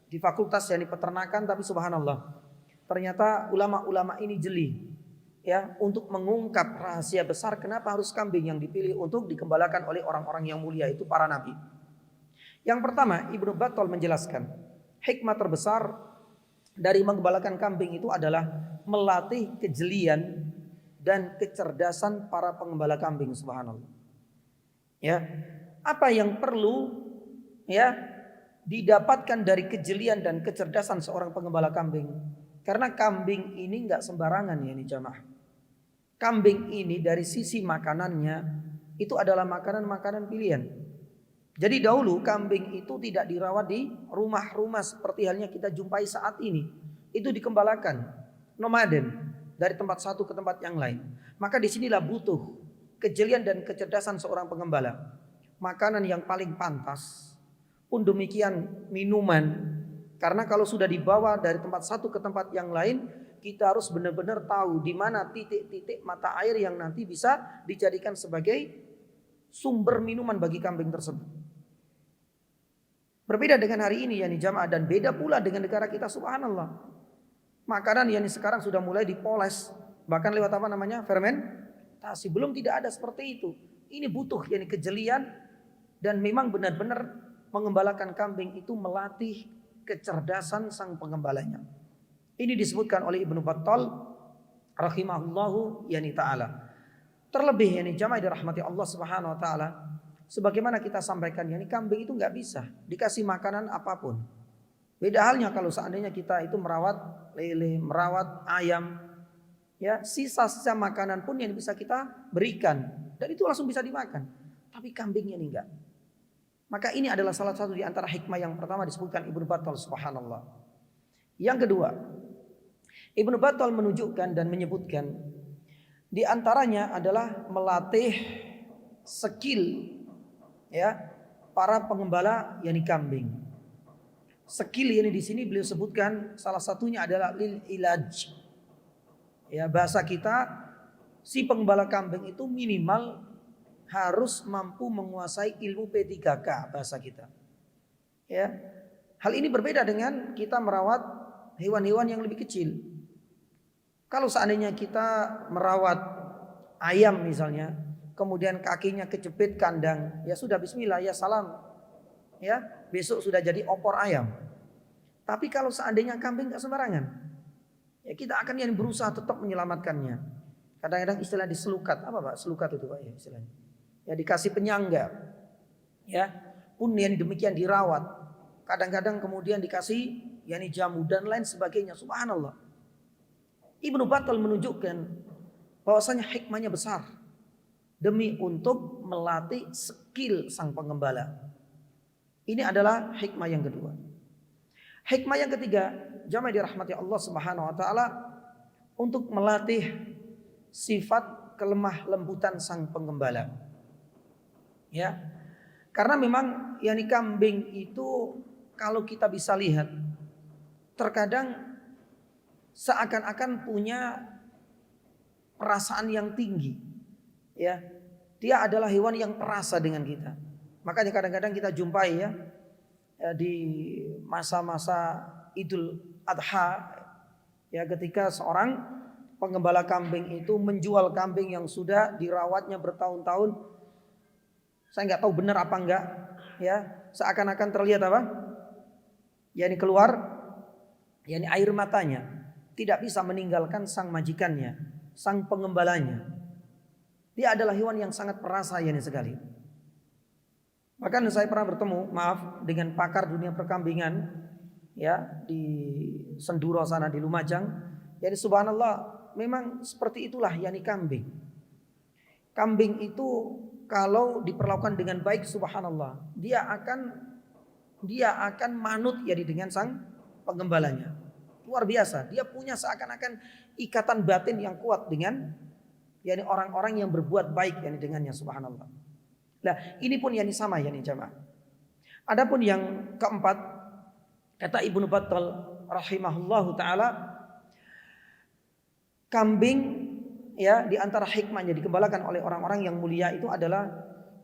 di fakultas yakni peternakan, tapi subhanallah, ternyata ulama-ulama ini jeli ya untuk mengungkap rahasia besar kenapa harus kambing yang dipilih untuk dikembalakan oleh orang-orang yang mulia, itu para nabi. Yang pertama, Ibnu Battal menjelaskan hikmah terbesar dari mengembalakan kambing itu adalah melatih kejelian dan kecerdasan para pengembala kambing, subhanallah. Ya, apa yang perlu ya didapatkan dari kejelian dan kecerdasan seorang pengembala kambing? Karena kambing ini enggak sembarangan ya ini jamaah. Kambing ini dari sisi makanannya itu adalah makanan-makanan pilihan. Jadi dahulu kambing itu tidak dirawat di rumah-rumah seperti halnya kita jumpai saat ini. Itu dikembalakan nomaden dari tempat satu ke tempat yang lain. Maka disinilah butuh kejelian dan kecerdasan seorang pengembala. Makanan yang paling pantas, pun demikian minuman. Karena kalau sudah dibawa dari tempat satu ke tempat yang lain, kita harus benar-benar tahu di mana titik-titik mata air yang nanti bisa dijadikan sebagai sumber minuman bagi kambing tersebut. Berbeda dengan hari ini yakni jamaah, dan beda pula dengan negara kita, subhanallah. Makanan yang sekarang sudah mulai dipoles, bahkan lewat apa namanya fermentasi. Belum tidak ada seperti itu. Ini butuh yakni kejelian, dan memang benar-benar mengembalakan kambing itu melatih kecerdasan sang pengembalanya. Ini disebutkan oleh Ibnu Battal rahimahullahu yani taala. Terlebih yani jamaah dirahmati Allah Subhanahu wa taala, sebagaimana kita sampaikan yani kambing itu enggak bisa dikasih makanan apapun. Beda halnya kalau seandainya kita itu merawat lele, merawat ayam, ya sisa-sisa makanan pun yang bisa kita berikan dan itu langsung bisa dimakan. Tapi kambingnya ini enggak. Maka ini adalah salah satu di antara hikmah yang pertama disebutkan Ibnu Battal, subhanallah. Yang kedua, Ibnu Battal menunjukkan dan menyebutkan di antaranya adalah melatih skill ya para pengembala yakni kambing. Skill ini di sini beliau sebutkan salah satunya adalah lil ilaj. Ya, bahasa kita si pengembala kambing itu minimal harus mampu menguasai ilmu P3K bahasa kita. Ya. Hal ini berbeda dengan kita merawat hewan-hewan yang lebih kecil. Kalau seandainya kita merawat ayam misalnya, kemudian kakinya kejepit kandang, ya sudah bismillah ya salam. Ya, besok sudah jadi opor ayam. Tapi kalau seandainya kambing enggak sembarangan, ya kita akan yang berusaha tetap menyelamatkannya. Kadang-kadang istilah diselukat, apa Pak? Selukat itu Pak ya istilahnya. Ya dikasih penyangga. Ya, pun yang demikian dirawat. Kadang-kadang kemudian dikasih yakni jamu dan lain sebagainya. Subhanallah. Ibnu Battal menunjukkan bahwasanya hikmahnya besar demi untuk melatih skill sang pengembala. Ini adalah hikmah yang kedua. Hikmah yang ketiga, jamaah dirahmati Allah Subhanahu wa taala, untuk melatih sifat kelemah lembutan sang penggembala. Ya. Karena memang yakni kambing itu kalau kita bisa lihat terkadang seakan-akan punya perasaan yang tinggi. Ya. Dia adalah hewan yang perasa dengan kita. Makanya kadang-kadang kita jumpai ya di masa-masa Idul Adha ya ketika seorang pengembala kambing itu menjual kambing yang sudah dirawatnya bertahun-tahun. Saya nggak tahu benar apa enggak ya, seakan-akan terlihat apa? yakni keluar yakni air matanya, tidak bisa meninggalkan sang majikannya, sang pengembalanya. Dia adalah hewan yang sangat perasa yakni sekali. Bahkan saya pernah bertemu, dengan pakar dunia perkambingan ya di Senduro sana di Lumajang. Jadi subhanallah memang seperti itulah yakni kambing. kambing itu kalau diperlakukan dengan baik, subhanallah, dia akan manut ya dengan sang penggembalanya. Luar biasa, dia punya seakan-akan ikatan batin yang kuat dengan yakni orang-orang yang berbuat baik yakni dengannya, subhanallah. Nah, ini pun yakni sama yakni jamaah. Adapun yang keempat, kata Ibnu Battal rahimahullahu taala, kambing ya di antara hikmahnya digembalakan oleh orang-orang yang mulia itu adalah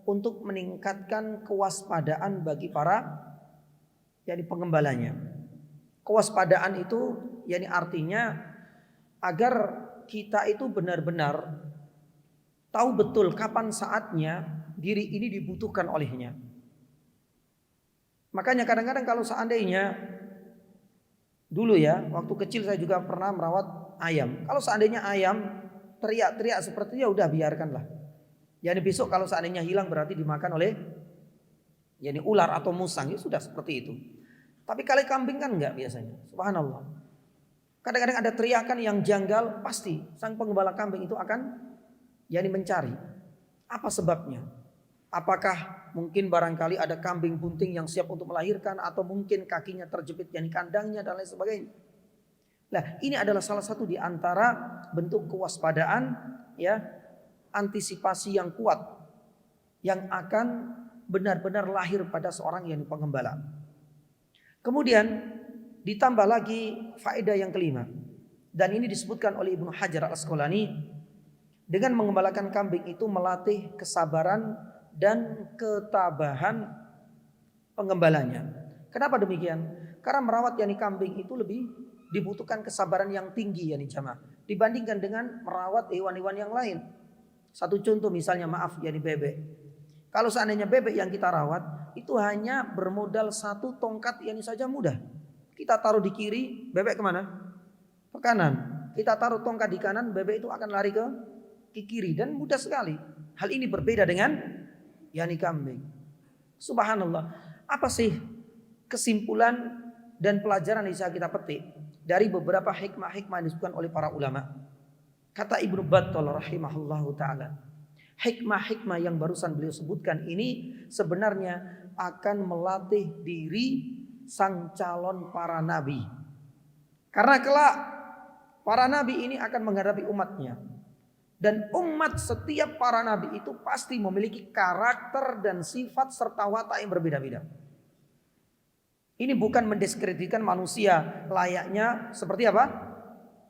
untuk meningkatkan kewaspadaan bagi para yakni penggembalanya. Kewaspadaan itu yakni artinya agar kita itu benar-benar tahu betul kapan saatnya diri ini dibutuhkan olehnya. Makanya kadang-kadang kalau seandainya dulu ya, waktu kecil saya juga pernah merawat ayam. Kalau seandainya ayam teriak-teriak seperti itu, udah biarkanlah. Yani besok kalau seandainya hilang berarti dimakan oleh yani ular atau musang, ya sudah seperti itu. Tapi kalau kambing kan enggak biasanya. Subhanallah. Kadang-kadang ada teriakan yang janggal, pasti sang penggembala kambing itu akan yani mencari. Apa sebabnya? Apakah mungkin barangkali ada kambing bunting yang siap untuk melahirkan, atau mungkin kakinya terjepit yani kandangnya dan lain sebagainya. Nah, ini adalah salah satu di antara bentuk kewaspadaan ya, antisipasi yang kuat yang akan benar-benar lahir pada seorang yang penggembala. Kemudian ditambah lagi faedah yang kelima, dan ini disebutkan oleh Ibnu Hajar Al-Asqalani, dengan mengembalakan kambing itu melatih kesabaran dan ketabahan penggembalanya. Kenapa demikian? Karena merawat yani kambing itu lebih dibutuhkan kesabaran yang tinggi yani jamaah dibandingkan dengan merawat hewan-hewan yang lain. Satu contoh misalnya yani bebek. Kalau seandainya bebek yang kita rawat itu hanya bermodal satu tongkat yani saja mudah. Kita taruh di kiri, bebek kemana? Ke kanan. Kita taruh tongkat di kanan, bebek itu akan lari ke kiri dan mudah sekali. Hal ini berbeda dengan yani kambing. Subhanallah. Apa sih kesimpulan dan pelajaran yang bisa kita petik dari beberapa hikmah-hikmah yang disebutkan oleh para ulama? Kata Ibnu Battal rahimahullahu ta'ala, hikmah-hikmah yang barusan beliau sebutkan ini sebenarnya akan melatih diri sang calon para nabi. Karena kelak para nabi ini akan menghadapi umatnya. Dan umat setiap para nabi itu pasti memiliki karakter dan sifat serta watak yang berbeda-beda. Ini bukan mendiskreditkan manusia layaknya seperti apa?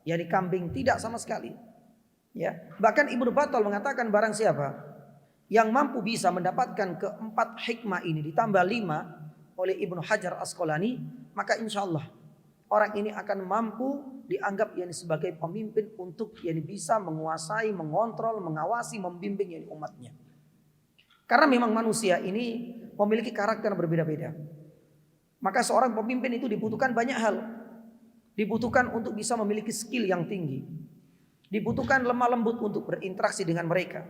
Yani kambing, tidak sama sekali. Ya, bahkan Ibnu Battal mengatakan barang siapa yang mampu bisa mendapatkan keempat hikmah ini ditambah 5 oleh Ibnu Hajar Asqalani, maka insya Allah orang ini akan mampu dianggap yani sebagai pemimpin untuk yani bisa menguasai, mengontrol, mengawasi, membimbing yani umatnya. Karena memang manusia ini memiliki karakter berbeda-beda. Maka seorang pemimpin itu dibutuhkan banyak hal. Dibutuhkan untuk bisa memiliki skill yang tinggi. Dibutuhkan lemah lembut untuk berinteraksi dengan mereka.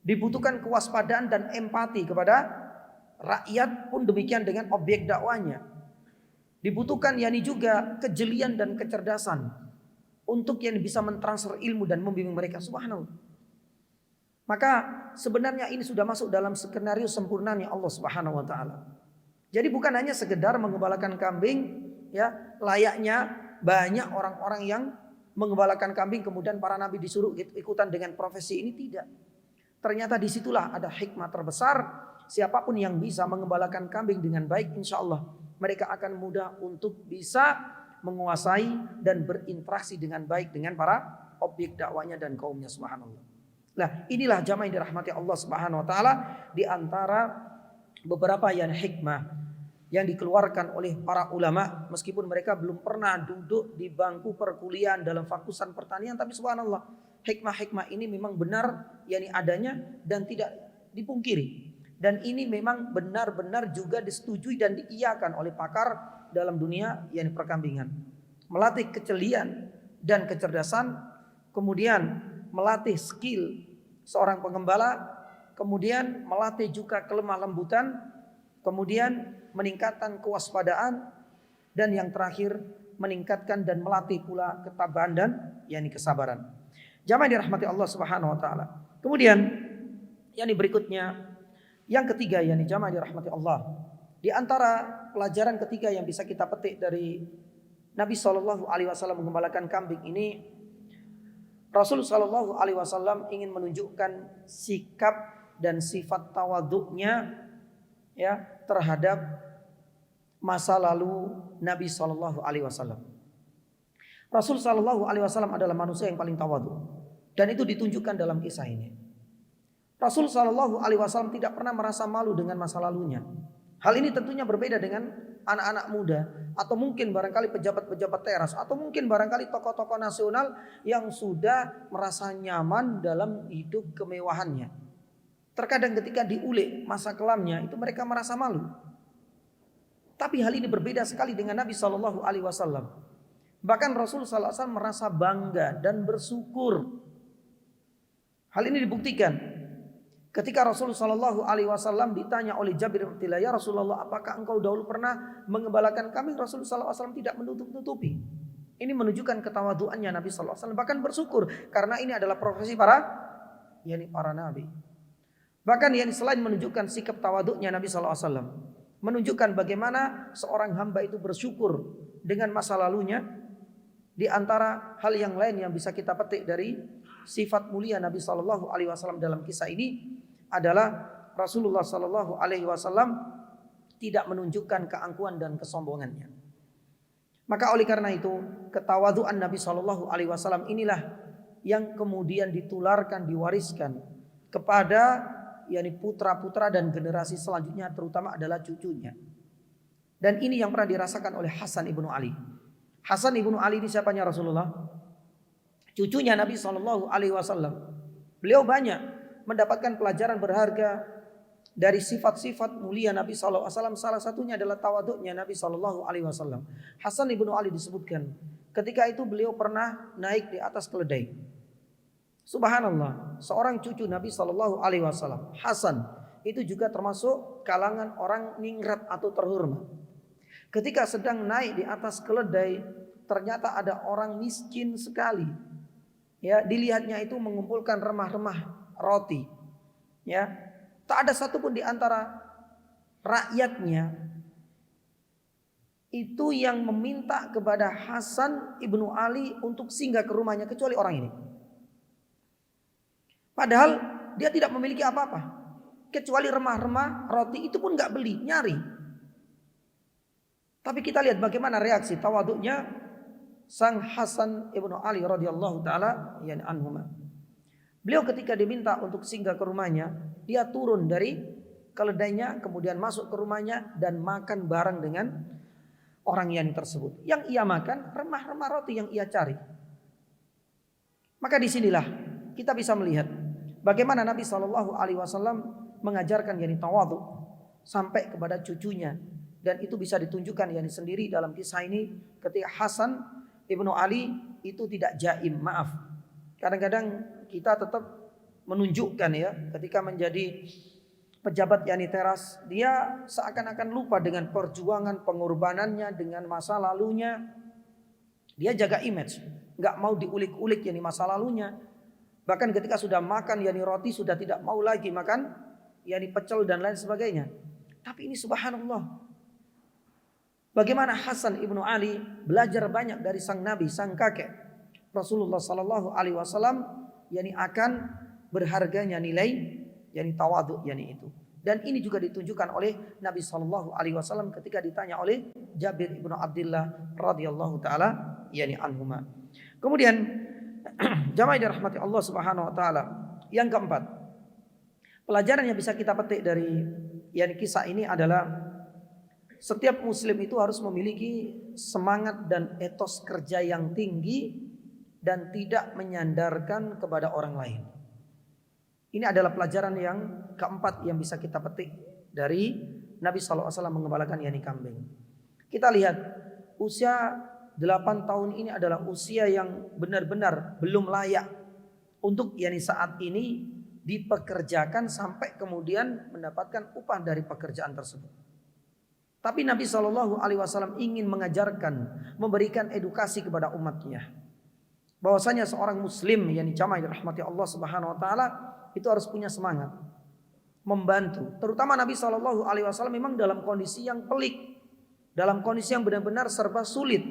Dibutuhkan kewaspadaan dan empati kepada rakyat, pun demikian dengan objek dakwanya. Dibutuhkan yani juga kejelian dan kecerdasan untuk yang bisa mentransfer ilmu dan membimbing mereka. Subhanallah. Maka sebenarnya ini sudah masuk dalam skenario sempurnanya Allah Subhanahu wa taala. Jadi bukan hanya sekedar mengembalakan kambing ya, layaknya banyak orang-orang yang mengembalakan kambing kemudian para nabi disuruh ikutan dengan profesi ini, tidak. Ternyata disitulah ada hikmah terbesar. Siapapun yang bisa mengembalakan kambing dengan baik, insya Allah mereka akan mudah untuk bisa menguasai dan berinteraksi dengan baik dengan para objek dakwanya dan kaumnya. Subhanallah. Nah, inilah jamaah yang dirahmati Allah Subhanahu wa taala, di antara beberapa yang hikmah yang dikeluarkan oleh para ulama, meskipun mereka belum pernah duduk di bangku perkuliahan dalam fakultas pertanian, tapi subhanallah, hikmah-hikmah ini memang benar yakni adanya dan tidak dipungkiri. Dan ini memang benar-benar juga disetujui dan diiyakan oleh pakar dalam dunia yakni perkambingan. Melatih kecelian dan kecerdasan, kemudian melatih skill seorang pengembala, kemudian melatih juga kelemah lembutan, kemudian meningkatkan kewaspadaan, dan yang terakhir meningkatkan dan melatih pula ketabahan dan yakni kesabaran. Jamaah dirahmati Allah Subhanahu wa taala. Kemudian yang berikutnya, yang ketiga yang jamaah dirahmati Allah. Di antara pelajaran ketiga yang bisa kita petik dari Nabi Shallallahu Alaihi Wasallam menggembalakan kambing ini, Rasul Shallallahu Alaihi Wasallam ingin menunjukkan sikap dan sifat tawaduknya ya terhadap masa lalu Nabi Shallallahu Alaihi Wasallam. Rasul Shallallahu Alaihi Wasallam adalah manusia yang paling tawaduk dan itu ditunjukkan dalam kisah ini. Rasul Shallallahu Alaihi Wasallam tidak pernah merasa malu dengan masa lalunya. Hal ini tentunya berbeda dengan anak-anak muda atau mungkin barangkali pejabat-pejabat teras atau mungkin barangkali tokoh-tokoh nasional yang sudah merasa nyaman dalam hidup kemewahannya. Terkadang ketika diulik masa kelamnya itu mereka merasa malu. Tapi hal ini berbeda sekali dengan Nabi Shallallahu Alaihi Wasallam. Bahkan Rasul Sallallahu Alaihi Wasallam merasa bangga dan bersyukur. Hal ini dibuktikan ketika Rasul Sallallahu Alaihi Wasallam ditanya oleh Jabir bin Abdillah, ya Rasulullah, apakah engkau dahulu pernah mengembalakan kambing? Rasul Sallallahu Alaihi Wasallam tidak menutup-nutupi. Ini menunjukkan ketawaduannya Nabi Sallallahu Alaihi Wasallam. Bahkan bersyukur karena ini adalah profesi para nabi. Bahkan selain menunjukkan sikap tawaduknya Nabi Sallallahu Alaihi Wasallam, menunjukkan bagaimana seorang hamba itu bersyukur dengan masa lalunya. Di antara hal yang lain yang bisa kita petik dari sifat mulia Nabi Sallallahu Alaihi Wasallam dalam kisah ini adalah Rasulullah Sallallahu Alaihi Wasallam tidak menunjukkan keangkuhan dan kesombongannya. Maka oleh karena itu ketawaduan Nabi Sallallahu Alaihi Wasallam inilah yang kemudian ditularkan, diwariskan kepada putra-putra dan generasi selanjutnya, terutama adalah cucunya. Dan ini yang pernah dirasakan oleh Hasan ibnu Ali. Hasan ibnu Ali ini siapanya Rasulullah? Cucunya Nabi Shallallahu Alaihi Wasallam. Beliau banyak mendapatkan pelajaran berharga dari sifat-sifat mulia Nabi Shallallahu Alaihi Wasallam. Salah satunya adalah tawaduknya Nabi Shallallahu Alaihi Wasallam. Hasan ibnu Ali disebutkan ketika itu beliau pernah naik di atas keledai. Subhanallah, seorang cucu Nabi Shallallahu Alaihi Wasallam, Hasan, itu juga termasuk kalangan orang ningrat atau terhormat. Ketika sedang naik di atas keledai, ternyata ada orang miskin sekali. Ya, dilihatnya itu mengumpulkan remah-remah roti. Ya, tak ada satupun di antara rakyatnya itu yang meminta kepada Hasan ibnu Ali untuk singgah ke rumahnya kecuali orang ini. Padahal dia tidak memiliki apa-apa kecuali remah-remah roti, itu pun nggak beli, nyari. Tapi kita lihat bagaimana reaksi tawaduknya sang Hasan ibnu Ali radhiyallahu taala anhuma. Beliau ketika diminta untuk singgah ke rumahnya, dia turun dari keledainya, kemudian masuk ke rumahnya dan makan bareng dengan orang tersebut. Yang ia makan remah-remah roti yang ia cari. Maka disinilah kita bisa melihat bagaimana Nabi Shallallahu Alaihi Wasallam mengajarkan tawaduk sampai kepada cucunya. Dan itu bisa ditunjukkan sendiri dalam kisah ini ketika Hasan ibnu Ali itu tidak jaim, maaf. Kadang-kadang kita tetap menunjukkan ketika menjadi pejabat teras, dia seakan-akan lupa dengan perjuangan pengorbanannya, dengan masa lalunya. Dia jaga image, nggak mau diulik-ulik masa lalunya. Bahkan ketika sudah makan roti sudah tidak mau lagi makan pecel dan lain sebagainya. Tapi ini subhanallah, bagaimana Hasan ibnu Ali belajar banyak dari sang Nabi, sang kakek Rasulullah Sallallahu Alaihi Wasallam, akan berharganya nilai tawaduk itu. Dan ini juga ditunjukkan oleh Nabi Sallallahu Alaihi Wasallam ketika ditanya oleh Jabir ibnu Abdillah radhiyallahu taala anhuma. Kemudian jamaah dirahmati Allah Subhanahu Wa Taala, yang keempat, pelajaran yang bisa kita petik dari kisah ini adalah setiap muslim itu harus memiliki semangat dan etos kerja yang tinggi dan tidak menyandarkan kepada orang lain. Ini adalah pelajaran yang keempat yang bisa kita petik dari Nabi SAW mengembalakan kambing. Kita lihat usia 8 tahun ini adalah usia yang benar-benar belum layak untuk saat ini dipekerjakan sampai kemudian mendapatkan upah dari pekerjaan tersebut. Tapi Nabi Shallallahu Alaihi Wasallam ingin mengajarkan, memberikan edukasi kepada umatnya. bahwasanya seorang muslim yang jamaah dirahmati Allah Subhanahu wa taala itu harus punya semangat membantu. Terutama Nabi Shallallahu alaihi wasallam memang dalam kondisi yang pelik, dalam kondisi yang benar-benar serba sulit.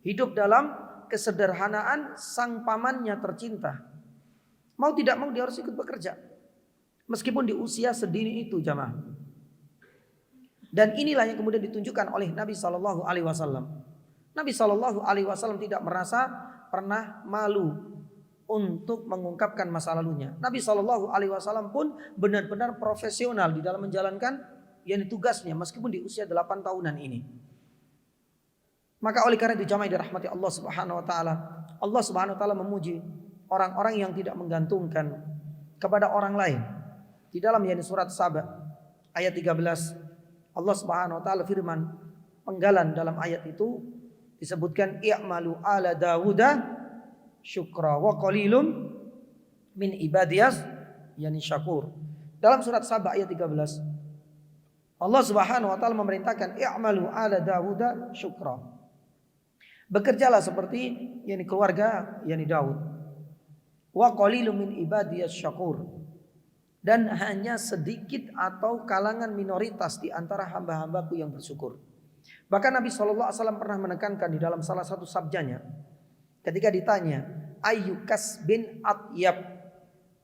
Hidup dalam kesederhanaan sang pamannya tercinta. Mau tidak mau dia harus ikut bekerja. Meskipun di usia sedini itu jamaah. Dan inilah yang kemudian ditunjukkan oleh Nabi Shallallahu alaihi wasallam. Nabi Shallallahu alaihi wasallam tidak merasa pernah malu untuk mengungkapkan masa lalunya. Nabi Shallallahu alaihi wasallam pun benar-benar profesional di dalam menjalankan tugasnya meskipun di usia 8 tahunan ini. Maka oleh karena itu jamaah dirahmati Allah Subhanahu wa taala, Allah Subhanahu wa taala memuji orang-orang yang tidak menggantungkan kepada orang lain. Di dalam surat Saba ayat 13 Allah Subhanahu wa taala firman penggalan dalam ayat itu disebutkan i'malu ala Dawuda syukra wa qalilum min ibadiyas syakur. Dalam surat Saba ayat 13 Allah Subhanahu wa taala memerintahkan i'malu ala Dawuda syukra. Bekerjalah seperti keluarga Daud. Wa qalilum min ibadiyas syakur. Dan hanya sedikit atau kalangan minoritas di antara hamba-hambaku yang bersyukur. Bahkan Nabi SAW pernah menekankan di dalam salah satu sabjanya ketika ditanya ayyukas bin atyab,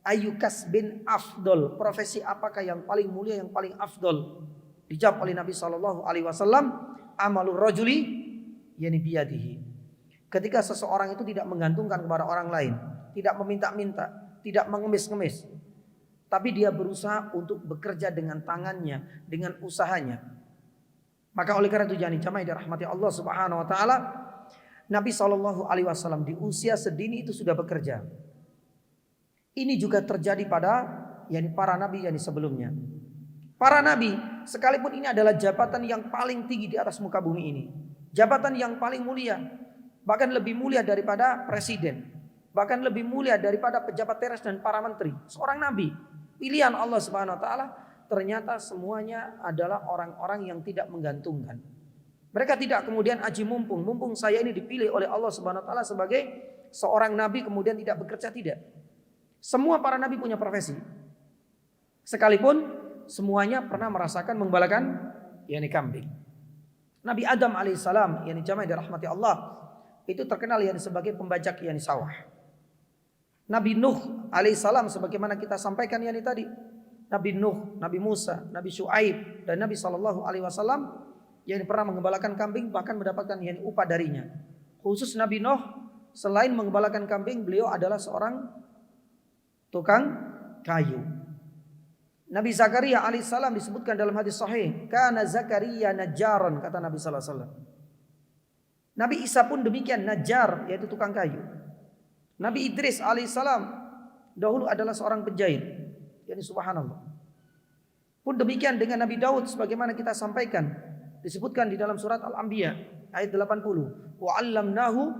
ayyukas bin afdol, profesi apakah yang paling mulia, yang paling afdol? Dijawab oleh Nabi SAW, amalur rajuli biyadihi. Ketika seseorang itu tidak menggantungkan kepada orang lain, tidak meminta-minta, tidak mengemis-ngemis, tapi dia berusaha untuk bekerja dengan tangannya, dengan usahanya. Maka oleh karena itu jamaah dirahmati Allah Subhanahu wa taala, Nabi SAW di usia sedini itu sudah bekerja. Ini juga terjadi pada para nabi sebelumnya. Para nabi sekalipun ini adalah jabatan yang paling tinggi di atas muka bumi ini, jabatan yang paling mulia, bahkan lebih mulia daripada presiden, bahkan lebih mulia daripada pejabat teras dan para menteri. Seorang nabi pilihan Allah Subhanahu wa taala, ternyata semuanya adalah orang-orang yang tidak menggantungkan. Mereka tidak kemudian aji mumpung saya ini dipilih oleh Allah Subhanahu wa taala sebagai seorang nabi kemudian tidak bekerja, tidak. Semua para nabi punya profesi. Sekalipun semuanya pernah merasakan menggembalakan kambing. Nabi Adam alaihissalam jamaah dirahmati Allah itu terkenal sebagai pembajak sawah. Nabi Nuh alaihissalam sebagaimana kita sampaikan tadi, Nabi Nuh, Nabi Musa, Nabi Syuaib dan Nabi sallallahu alaihi wasallam pernah menggembalakan kambing bahkan mendapatkan upah darinya. Khusus Nabi Nuh selain menggembalakan kambing, beliau adalah seorang tukang kayu. Nabi Zakaria alaihissalam disebutkan dalam hadis sahih, kana Zakaria najjaran, kata Nabi sallallahu alaihi wasallam. Nabi Isa pun demikian, najjar, yaitu tukang kayu. Nabi Idris alaihissalam dahulu adalah seorang penjahit. Subhanallah. Pun demikian dengan Nabi Daud sebagaimana kita sampaikan, disebutkan di dalam surat Al-Anbiya ayat 80, wa 'allamnahu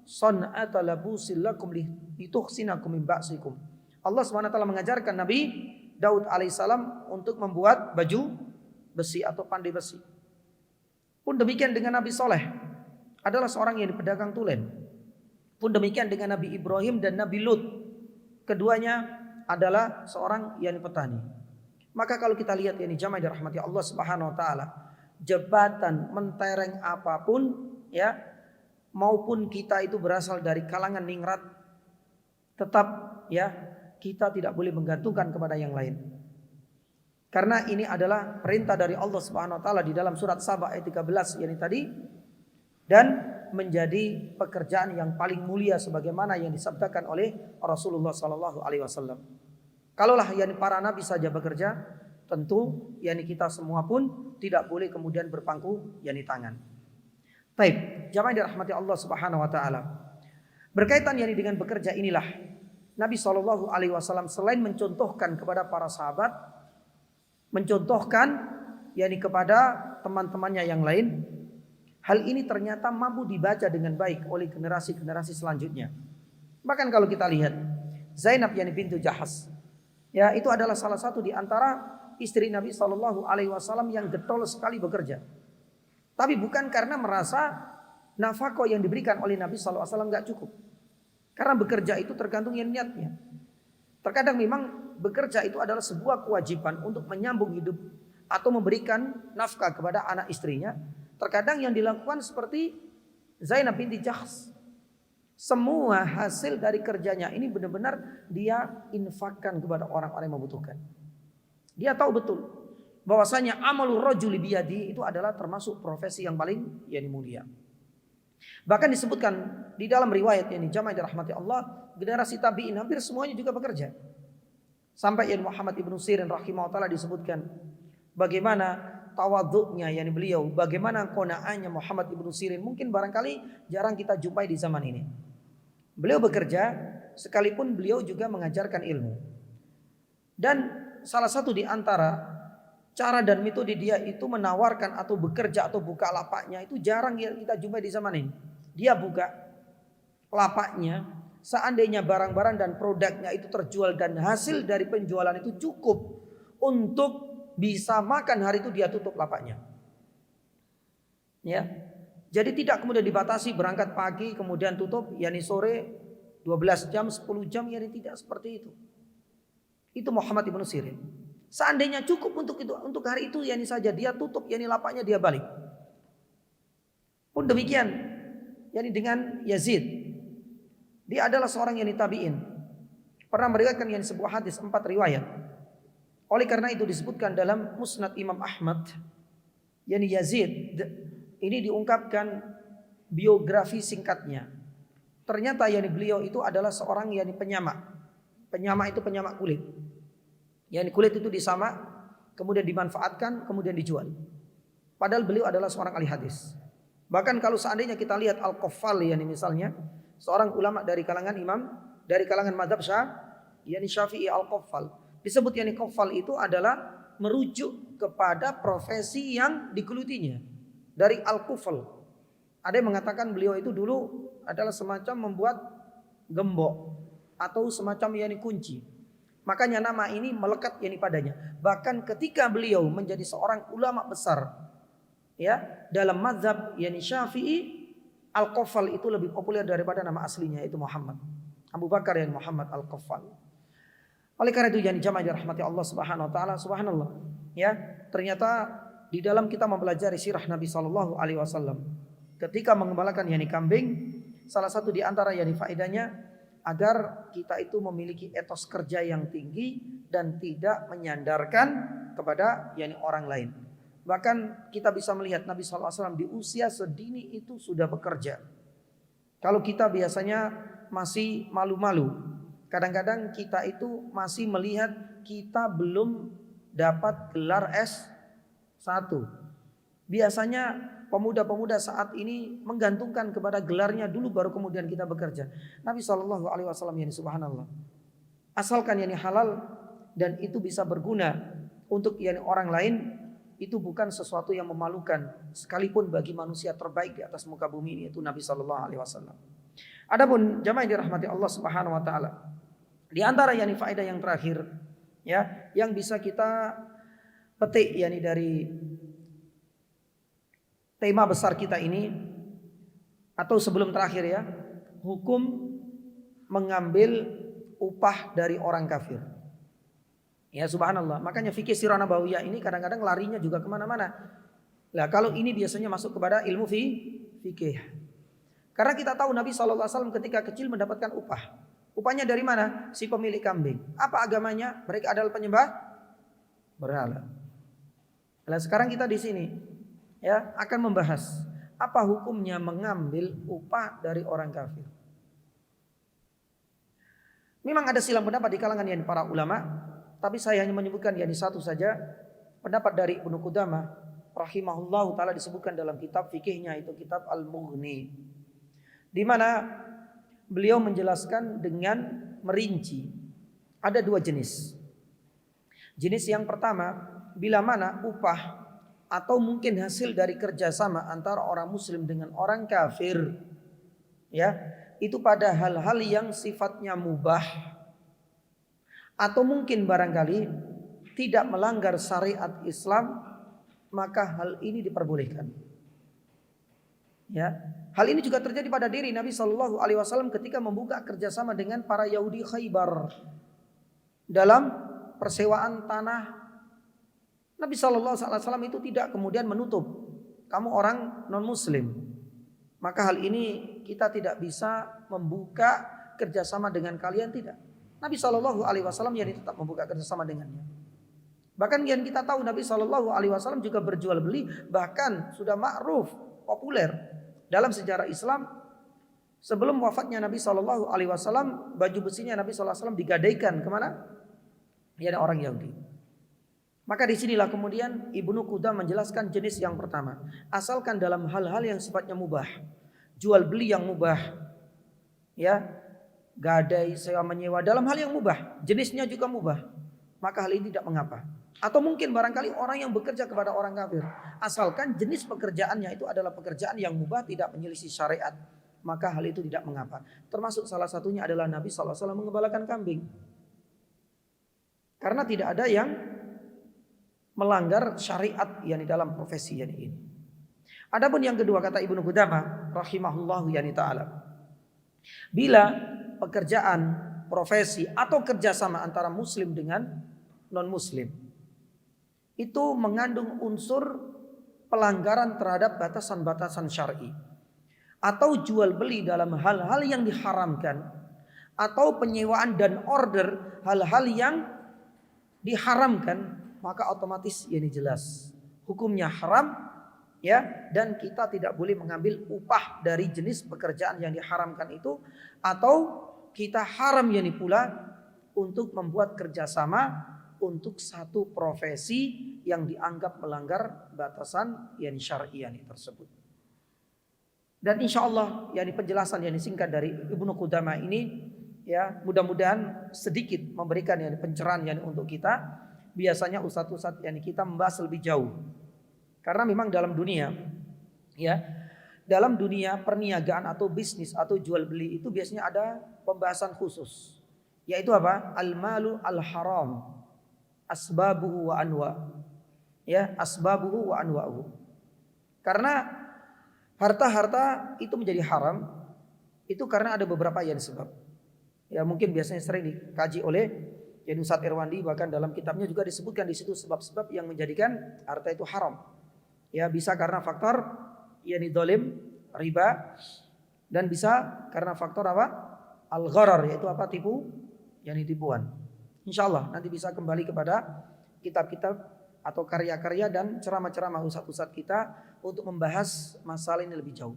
san'ata labusil lakum lituhsinakum min ba'sikum. Allah SWT mengajarkan Nabi Daud alaihissalam untuk membuat baju besi atau pandai besi. Pun demikian dengan Nabi Soleh, adalah seorang yang pedagang tulen. Pun demikian dengan Nabi Ibrahim dan Nabi Lut, keduanya adalah seorang petani. Maka kalau kita lihat jamaah dirahmati Allah Subhanahu wa taala, jabatan mentereng apapun maupun kita itu berasal dari kalangan ningrat, tetap kita tidak boleh menggantungkan kepada yang lain. Karena ini adalah perintah dari Allah Subhanahu wa taala di dalam surat Saba ayat 13 tadi, dan menjadi pekerjaan yang paling mulia sebagaimana yang disabdakan oleh Rasulullah sallallahu alaihi wasallam. Kalaulah para nabi saja bekerja, tentu kita semua pun tidak boleh kemudian berpangku tangan. Baik, jamaah dirahmati Allah Subhanahu wa taala. Berkaitan dengan bekerja inilah Nabi sallallahu alaihi wasallam selain mencontohkan kepada para sahabat, mencontohkan kepada teman-temannya yang lain, hal ini ternyata mampu dibaca dengan baik oleh generasi-generasi selanjutnya. Bahkan kalau kita lihat Zainab bintu Jahas, itu adalah salah satu di antara istri Nabi Shallallahu Alaihi Wasallam yang getol sekali bekerja. Tapi bukan karena merasa nafkah yang diberikan oleh Nabi Shallallahu Alaihi Wasallam nggak cukup. Karena bekerja itu tergantung yang niatnya. Terkadang memang bekerja itu adalah sebuah kewajiban untuk menyambung hidup atau memberikan nafkah kepada anak istrinya. Terkadang yang dilakukan seperti Zainab binti Jahsh. Semua hasil dari kerjanya ini benar-benar dia infakkan kepada orang-orang yang membutuhkan. Dia tahu betul bahwasanya amalur rajuli biyadi itu adalah termasuk profesi yang paling mulia. Bahkan disebutkan di dalam riwayat yang jamaah dirahmati Allah, generasi tabi'in hampir semuanya juga bekerja. Sampai Muhammad ibnu Sirin rahimahullah taala disebutkan bagaimana tawadhu'nya beliau, bagaimana qanaahnya Muhammad ibnu Sirin, mungkin barangkali jarang kita jumpai di zaman ini. Beliau bekerja sekalipun beliau juga mengajarkan ilmu. Dan salah satu di antara cara dan metode dia itu menawarkan atau bekerja atau buka lapaknya itu jarang kita jumpai di zaman ini. Dia buka lapaknya, seandainya barang-barang dan produknya itu terjual dan hasil dari penjualan itu cukup untuk bisa makan hari itu, dia tutup lapaknya. Ya. Jadi tidak kemudian dibatasi berangkat pagi kemudian tutup sore 12 jam, 10 jam, tidak seperti itu. Itu Muhammad ibnu Sirin. Seandainya cukup untuk hari itu saja dia tutup lapaknya, dia balik. Pun demikian dengan Yazid. Dia adalah seorang tabi'in. Pernah meriwayatkan sebuah hadis 4 riwayat. Oleh karena itu disebutkan dalam Musnad Imam Ahmad, Yazid ini diungkapkan biografi singkatnya. Ternyata beliau itu adalah seorang penyamak. Penyamak itu penyamak kulit. Kulit itu disamak, kemudian dimanfaatkan, kemudian dijual. Padahal beliau adalah seorang ahli hadis. Bahkan kalau seandainya kita lihat Al-Qaffal misalnya, seorang ulama dari kalangan mazhab Syafi'i, Al-Qaffal. Disebut Qaffal itu adalah merujuk kepada profesi yang digelutinya dari Al-Qufal. Ada yang mengatakan beliau itu dulu adalah semacam membuat gembok atau semacam kunci. Makanya nama ini melekat padanya. Bahkan ketika beliau menjadi seorang ulama besar dalam mazhab Syafi'i, Al-Qaffal itu lebih populer daripada nama aslinya, itu Muhammad Abu Bakar Muhammad Al-Qaffal. Oleh karena itu jamaah dirahmati Allah Subhanahu wa taala, subhanallah. Ternyata di dalam kita mempelajari sirah Nabi sallallahu alaihi wasallam, ketika mengembalakan kambing, salah satu di antara faedahnya agar kita itu memiliki etos kerja yang tinggi dan tidak menyandarkan kepada orang lain. Bahkan kita bisa melihat Nabi SAW di usia sedini itu sudah bekerja. Kalau kita biasanya masih malu-malu, kadang-kadang kita itu masih melihat kita belum dapat gelar S1. Biasanya pemuda-pemuda saat ini menggantungkan kepada gelarnya dulu baru kemudian kita bekerja. Nabi SAW subhanallah, asalkan halal dan itu bisa berguna untuk orang lain, itu bukan sesuatu yang memalukan sekalipun bagi manusia terbaik di atas muka bumi ini, yaitu Nabi SAW. Adapun jamaah yang dirahmati Allah Subhanahu wa taala, di antara faedah yang terakhir yang bisa kita petik dari tema besar kita ini, atau sebelum terakhir hukum mengambil upah dari orang kafir. Subhanallah. Makanya fikih sirah nabawiyah ini kadang-kadang larinya juga kemana-mana. Nah kalau ini biasanya masuk kepada ilmu fikih. Karena kita tahu Nabi SAW ketika kecil mendapatkan upah. Upahnya dari mana? Si pemilik kambing. Apa agamanya? Mereka adalah penyembah berhala. Nah sekarang kita di sini akan membahas apa hukumnya mengambil upah dari orang kafir. Memang ada silang pendapat di kalangan para ulama, tapi saya hanya menyebutkan satu saja, pendapat dari Ibnu Qudamah rahimahullahu taala, disebutkan dalam kitab fikihnya, itu kitab Al-Mughni, di mana beliau menjelaskan dengan merinci ada 2 jenis. Jenis yang pertama, bila mana upah atau mungkin hasil dari kerjasama antara orang muslim dengan orang kafir itu pada hal-hal yang sifatnya mubah atau mungkin barangkali tidak melanggar syariat Islam, maka hal ini diperbolehkan. Ya, hal ini juga terjadi pada diri Nabi Shallallahu Alaihi Wasallam ketika membuka kerjasama dengan para Yahudi Khaybar dalam persewaan tanah. Nabi Shallallahu Alaihi Wasallam itu tidak kemudian menutup, kamu orang non Muslim, maka hal ini kita tidak bisa membuka kerjasama dengan kalian, tidak. Nabi Shallallahu Alaihi Wasallam yang tetap membuka kerjasama dengannya. Bahkan yang kita tahu Nabi Shallallahu Alaihi Wasallam juga berjual beli, bahkan sudah ma'ruf, populer dalam sejarah Islam. Sebelum wafatnya Nabi Shallallahu Alaihi Wasallam, baju besinya Nabi Shallallahu Alaihi Wasallam digadaikan kemana? Ya, orang Yahudi. Maka disinilah kemudian Ibnu Qudamah menjelaskan jenis yang pertama, asalkan dalam hal-hal yang sifatnya mubah, jual beli yang mubah, ya, gadai, sewa menyewa dalam hal yang mubah, jenisnya juga mubah, maka hal ini tidak mengapa. Atau mungkin barangkali orang yang bekerja kepada orang kafir, asalkan jenis pekerjaannya itu adalah pekerjaan yang mubah, tidak menyelisih syariat, maka hal itu tidak mengapa. Termasuk salah satunya adalah Nabi SAW mengembalakan kambing, karena tidak ada yang melanggar syariat yang di dalam profesi yang ini. Adapun yang kedua, kata Ibnu Qudamah rahimahullahu yani ta'ala, bila pekerjaan, profesi atau kerjasama antara muslim dengan non muslim itu mengandung unsur pelanggaran terhadap batasan-batasan syar'i, atau jual beli dalam hal-hal yang diharamkan, atau penyewaan dan order hal-hal yang diharamkan, maka otomatis ini jelas hukumnya haram, ya, dan kita tidak boleh mengambil upah dari jenis pekerjaan yang diharamkan itu, atau kita haram yani pula untuk membuat kerjasama untuk satu profesi yang dianggap melanggar batasan yani syar'i yani tersebut. Dan insya Allah yani penjelasan yang disingkat dari Ibnu Qudamah ini, ya, mudah-mudahan sedikit memberikan yani pencerahan yani untuk kita. Biasanya ustadz-ustadz yani kita membahas lebih jauh, karena memang dalam dunia, ya, dalam dunia perniagaan atau bisnis atau jual beli itu biasanya ada pembahasan khusus, yaitu apa? Al-malu al-haram, asbabuhu wa anwa, ya, asbabuhu wa anwa'uhu. Karena harta-harta itu menjadi haram itu karena ada beberapa yang sebab. Ya, mungkin biasanya sering dikaji oleh Ustadz Irwandi, bahkan dalam kitabnya juga disebutkan di situ sebab-sebab yang menjadikan harta itu haram. Ya, bisa karena faktor yani dolim, riba, dan bisa karena faktor apa? Al-gharar, yaitu apa? Tipu, yani tipuan. Insyaallah nanti bisa kembali kepada kitab-kitab atau karya-karya dan ceramah-ceramah ustadz-ustadz kita untuk membahas masalah ini lebih jauh.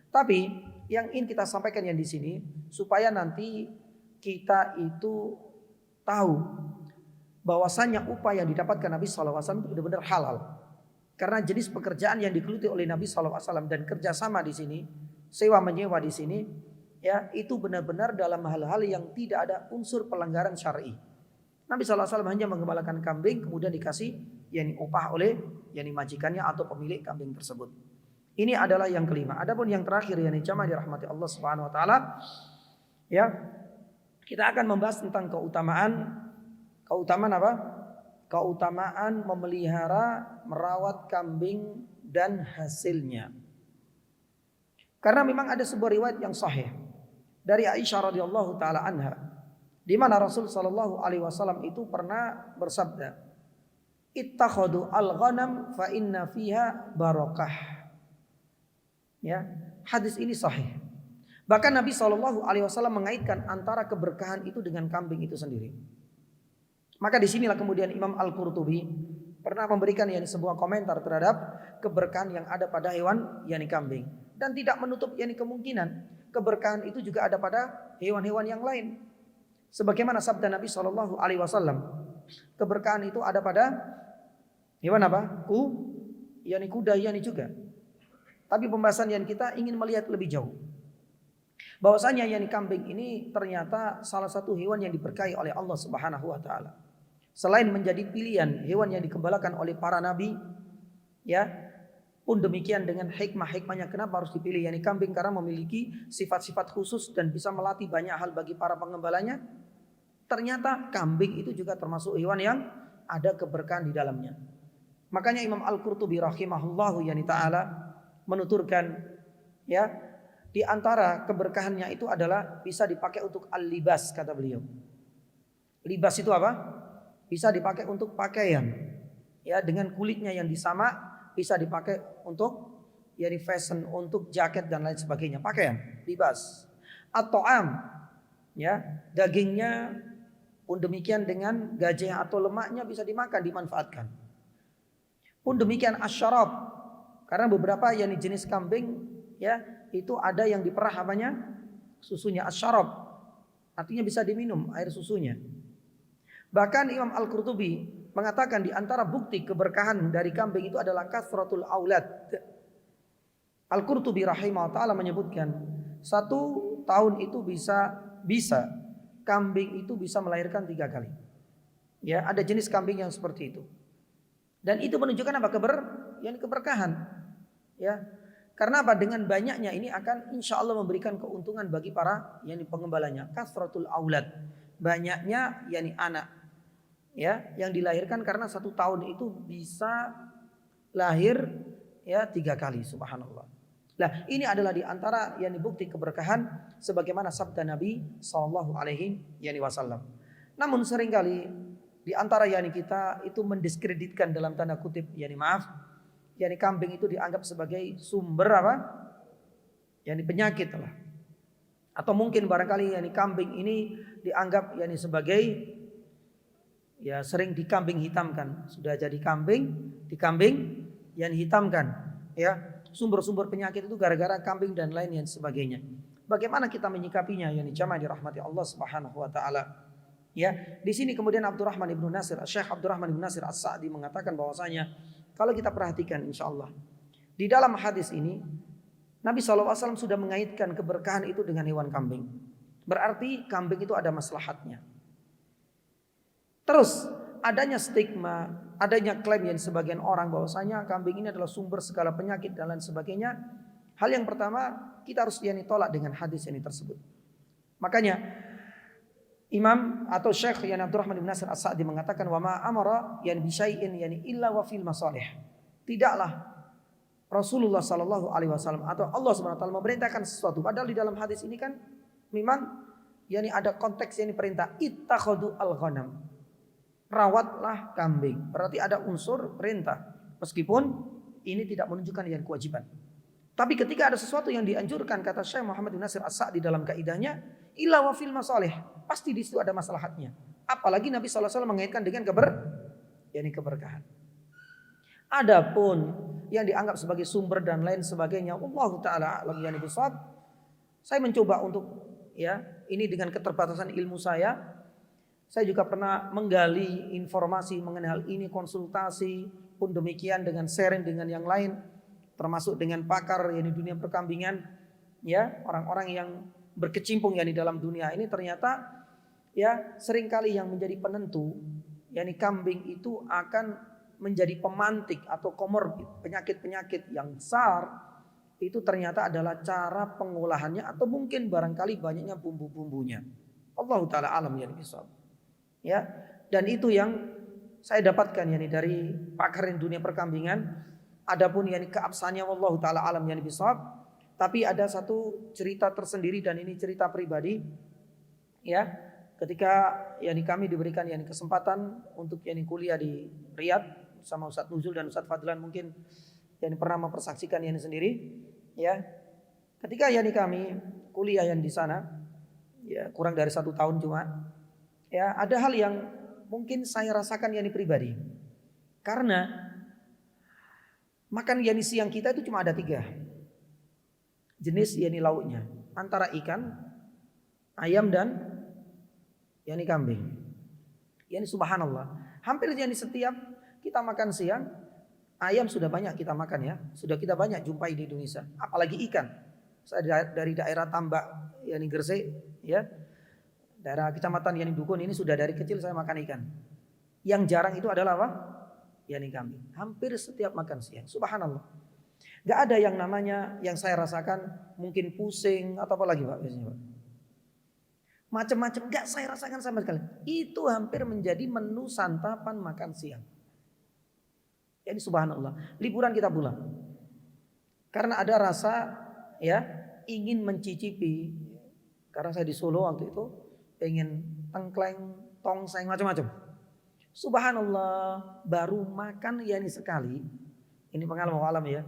Tapi yang ingin kita sampaikan yang di sini supaya nanti kita itu tahu bahwasanya upah yang didapatkan Nabi SAW itu benar-benar halal. Karena jenis pekerjaan yang digeluti oleh Nabi SAW dan kerjasama di sini, sewa menyewa di sini, ya, itu benar-benar dalam hal-hal yang tidak ada unsur pelanggaran syar'i. Nabi SAW hanya mengembalakan kambing, kemudian dikasih yani upah oleh yani majikannya atau pemilik kambing tersebut. Ini adalah yang kelima. Adapun yang terakhir yani jamaah dirahmati Allah Subhanahu wa taala, ya, kita akan membahas tentang keutamaan apa? Keutamaan memelihara, merawat kambing dan hasilnya. Karena memang ada sebuah riwayat yang sahih dari Aisyah radhiyallahu taala anha, di mana Rasul sallallahu alaihi wasallam itu pernah bersabda, "Ittakhadhu al-ghanam fa inna fiha barakah." Ya, hadis ini sahih. Bahkan Nabi SAW mengaitkan antara keberkahan itu dengan kambing itu sendiri. Maka disinilah kemudian Imam Al-Qurtubi pernah memberikan yani sebuah komentar terhadap keberkahan yang ada pada hewan yani kambing, dan tidak menutup yani kemungkinan keberkahan itu juga ada pada hewan-hewan yang lain. Sebagaimana sabda Nabi SAW, keberkahan itu ada pada hewan apa? Yani kuda yani juga. Tapi pembahasan yang kita ingin melihat lebih jauh, bahwasanya yani kambing ini ternyata salah satu hewan yang diberkahi oleh Allah Subhanahu wa taala. Selain menjadi pilihan hewan yang digembalakan oleh para nabi, ya, pun demikian dengan hikmah-hikmahnya kenapa harus dipilih yani kambing, karena memiliki sifat-sifat khusus dan bisa melatih banyak hal bagi para pengembalanya. Ternyata kambing itu juga termasuk hewan yang ada keberkahan di dalamnya. Makanya Imam Al-Qurtubi rahimahullahu yani taala menuturkan, Ya, di antara keberkahannya itu adalah bisa dipakai untuk al-libas kata beliau. Libas itu apa? Bisa dipakai untuk pakaian. Ya, dengan kulitnya yang disama bisa dipakai untuk yani fashion, untuk jaket dan lain sebagainya, pakaian, libas. At-ta'am, ya, dagingnya pun demikian dengan gajah atau lemaknya bisa dimakan, dimanfaatkan. Pun demikian asyarab, karena beberapa yani jenis kambing ya itu ada yang diperah apanya? Susunya asyarab. Artinya bisa diminum air susunya. Bahkan Imam Al-Qurtubi mengatakan di antara bukti keberkahan dari kambing itu adalah kasratul aulad. Al-Qurtubi rahimahullah ta'ala menyebutkan 1 tahun itu bisa kambing itu bisa melahirkan 3 kali. Ya, ada jenis kambing yang seperti itu. Dan itu menunjukkan apa? Keberkahan. Ya. Karena apa? Dengan banyaknya ini akan insya Allah memberikan keuntungan bagi para yani pengembalanya. Kasratul aulad. Banyaknya yani anak. Ya, yang dilahirkan karena 1 tahun itu bisa lahir ya 3 kali, subhanallah. Nah, ini adalah di antara yani bukti keberkahan sebagaimana sabda Nabi sallallahu alaihi wasallam. Namun seringkali di antara yani kita itu mendiskreditkan dalam tanda kutip yani maaf, yani kambing itu dianggap sebagai sumber apa? Yani penyakit lah. Atau mungkin barangkali yani kambing ini dianggap yani sebagai ya sering dikambing hitamkan. Sudah jadi kambing, dikambing yang hitamkan. Ya, sumber-sumber penyakit itu gara-gara kambing dan lain yang sebagainya. Bagaimana kita menyikapinya yani jamaah dirahmati Allah Subhanahu wa taala. Ya, di sini kemudian Abdurrahman ibnu Nasir, Syekh Abdurrahman ibnu Nasir As-Sa'di mengatakan bahwasanya kalau kita perhatikan insyaallah di dalam hadis ini Nabi SAW sudah mengaitkan keberkahan itu dengan hewan kambing. Berarti kambing itu ada maslahatnya. Terus adanya stigma, adanya klaim yang sebagian orang bahwasanya kambing ini adalah sumber segala penyakit dan lain sebagainya. Hal yang pertama kita harus tolak dengan hadis ini tersebut. Makanya Imam atau Syekh yani Abdurrahman bin Nasir As-Sa'di mengatakan wa ma amara yani bi syai'in yani illa wa fil masalih. Tidaklah Rasulullah sallallahu alaihi wasallam atau Allah Subhanahu wa taala memerintahkan sesuatu padahal di dalam hadis ini kan memang yani ada konteks yang perintah ittakhadhu al-ghanam. Rawatlah kambing. Berarti ada unsur perintah. Meskipun ini tidak menunjukkan yang kewajiban. Tapi ketika ada sesuatu yang dianjurkan kata Syekh Muhammad bin Nasir As-Sa'di dalam kaidahnya illa wa fil masalih. Pasti di situ ada maslahatnya. Apalagi Nabi sallallahu alaihi wasallam mengaitkan dengan keberkahan. Adapun yang dianggap sebagai sumber dan lain sebagainya, Allah taala alam yani bisawab. Saya mencoba untuk ya, ini dengan keterbatasan ilmu saya juga pernah menggali informasi mengenai hal ini, konsultasi pun demikian dengan sharing dengan yang lain, termasuk dengan pakar yang di dunia perkambingan, ya orang-orang yang berkecimpung yang di dalam dunia ini ternyata ya seringkali yang menjadi penentu, yakni kambing itu akan menjadi pemantik atau komorbid penyakit-penyakit yang besar itu ternyata adalah cara pengolahannya atau mungkin barangkali banyaknya bumbu-bumbunya. Allah taala alam ya bisawab. Ya, dan itu yang saya dapatkan yani dari pakar dunia perkambingan. Adapun yani keabsahannya wallahu taala alam yani bisawab. Tapi ada satu cerita tersendiri dan ini cerita pribadi. Ya, ketika yani kami diberikan yani kesempatan untuk yani kuliah di Riyadh sama Ustadz Nuzul dan Ustadz Fadlan mungkin yani pernah mempersaksikan yani sendiri. Ya, ketika yani kami kuliah yang di sana, ya kurang dari 1 tahun cuma. Ya, ada hal yang mungkin saya rasakan yani pribadi. Karena makan yani siang kita itu cuma ada 3 jenis yani lauknya, antara ikan, ayam dan yani kambing. Yani subhanallah, hampir yani setiap kita makan siang, ayam sudah banyak kita makan ya, sudah kita banyak jumpai di Indonesia, apalagi ikan. Saya dari daerah Tambak yani Gresik ya. Daerah kecamatan yani Dukun ini sudah dari kecil saya makan ikan. Yang jarang itu adalah apa? Yani kambing. Hampir setiap makan siang. Subhanallah. Gak ada yang namanya yang saya rasakan mungkin pusing atau apa lagi Pak biasanya Pak. Macam-macam gak saya rasakan sama sekali. Itu hampir menjadi menu santapan makan siang. Yani subhanallah. Liburan kita pulang. Karena ada rasa ya ingin mencicipi, karena saya di Solo waktu itu pengen tengkleng, tongseng macam-macam. Subhanallah, baru makan yani sekali. Ini pengalaman alam ya.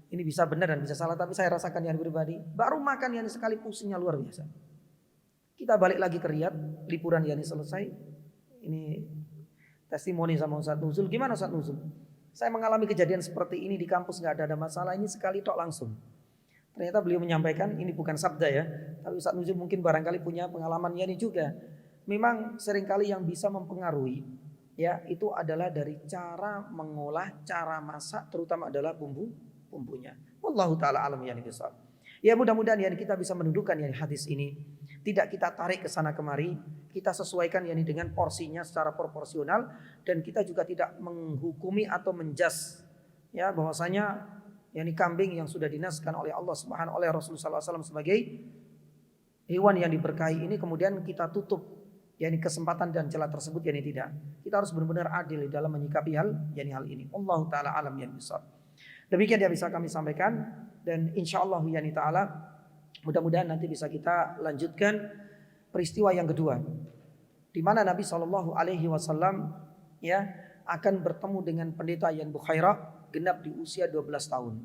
Ini bisa benar dan bisa salah, tapi saya rasakan yani pribadi. Baru makan yani sekali pusingnya luar biasa. Kita balik lagi ke Riyadh, liburan yani selesai. Ini testimoni sama Ustaz Nuzul. Gimana Ustaz Nuzul? Saya mengalami kejadian seperti ini di kampus, nggak ada masalah, ini sekali tok langsung. Ternyata beliau menyampaikan, ini bukan sabda ya, tapi Ustaz Nuzul mungkin barangkali punya pengalaman yani juga. Memang seringkali yang bisa mempengaruhi ya itu adalah dari cara mengolah, cara masak, terutama adalah bumbunya. Wallahu taala alam yani bisawab. Ya mudah-mudahan yani kita bisa mendudukan yani hadis ini. Tidak kita tarik ke sana kemari, kita sesuaikan yani dengan porsinya secara proporsional, dan kita juga tidak menghukumi atau menjas ya bahwasanya yani kambing yang sudah dinaskan oleh Allah Subhanahu oleh Rasulullah SAW sebagai hewan yang diberkahi ini kemudian kita tutup yani kesempatan dan celah tersebut, yani tidak. Kita harus benar-benar adil dalam menyikapi hal ini. Allah taala alam yani bisawab. Demikian yang bisa kami sampaikan, dan insyaallah yani taala mudah-mudahan nanti bisa kita lanjutkan peristiwa yang kedua, di mana Nabi SAW ya akan bertemu dengan pendeta Yan Bukhairah, genap di usia 12 tahun.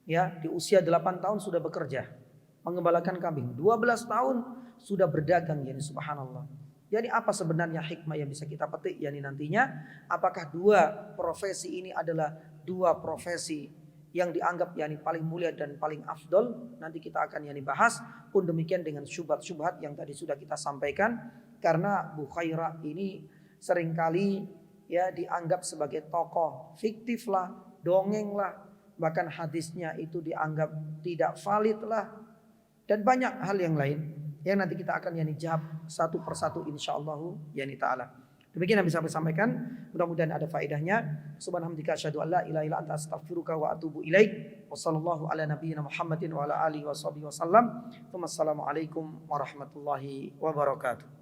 Ya, di usia 8 tahun sudah bekerja mengembalakan kambing, 12 tahun sudah berdagang, yani subhanallah. Jadi apa sebenarnya hikmah yang bisa kita petik yani nantinya? Apakah dua profesi ini adalah dua profesi yang dianggap yani paling mulia dan paling afdol? Nanti kita akan yani bahas. Pun demikian dengan syubhat-syubhat yang tadi sudah kita sampaikan, karena Bukhairah ini seringkali ya dianggap sebagai tokoh fiktif lah, dongeng lah, bahkan hadisnya itu dianggap tidak valid lah, dan banyak hal yang lain yang nanti kita akan yani jawab satu persatu insyaallah yani taala. Demikian yang bisa saya sampaikan, mudah-mudahan ada faedahnya. Subhanallah, asyhadu an la ilaha illa anta astaghfiruka wa atubu ilaik. Wassallallahu ala nabiyyina Muhammadin wa ala alihi washabihi wasallam. Wassalamualaikum warahmatullahi wabarakatuh.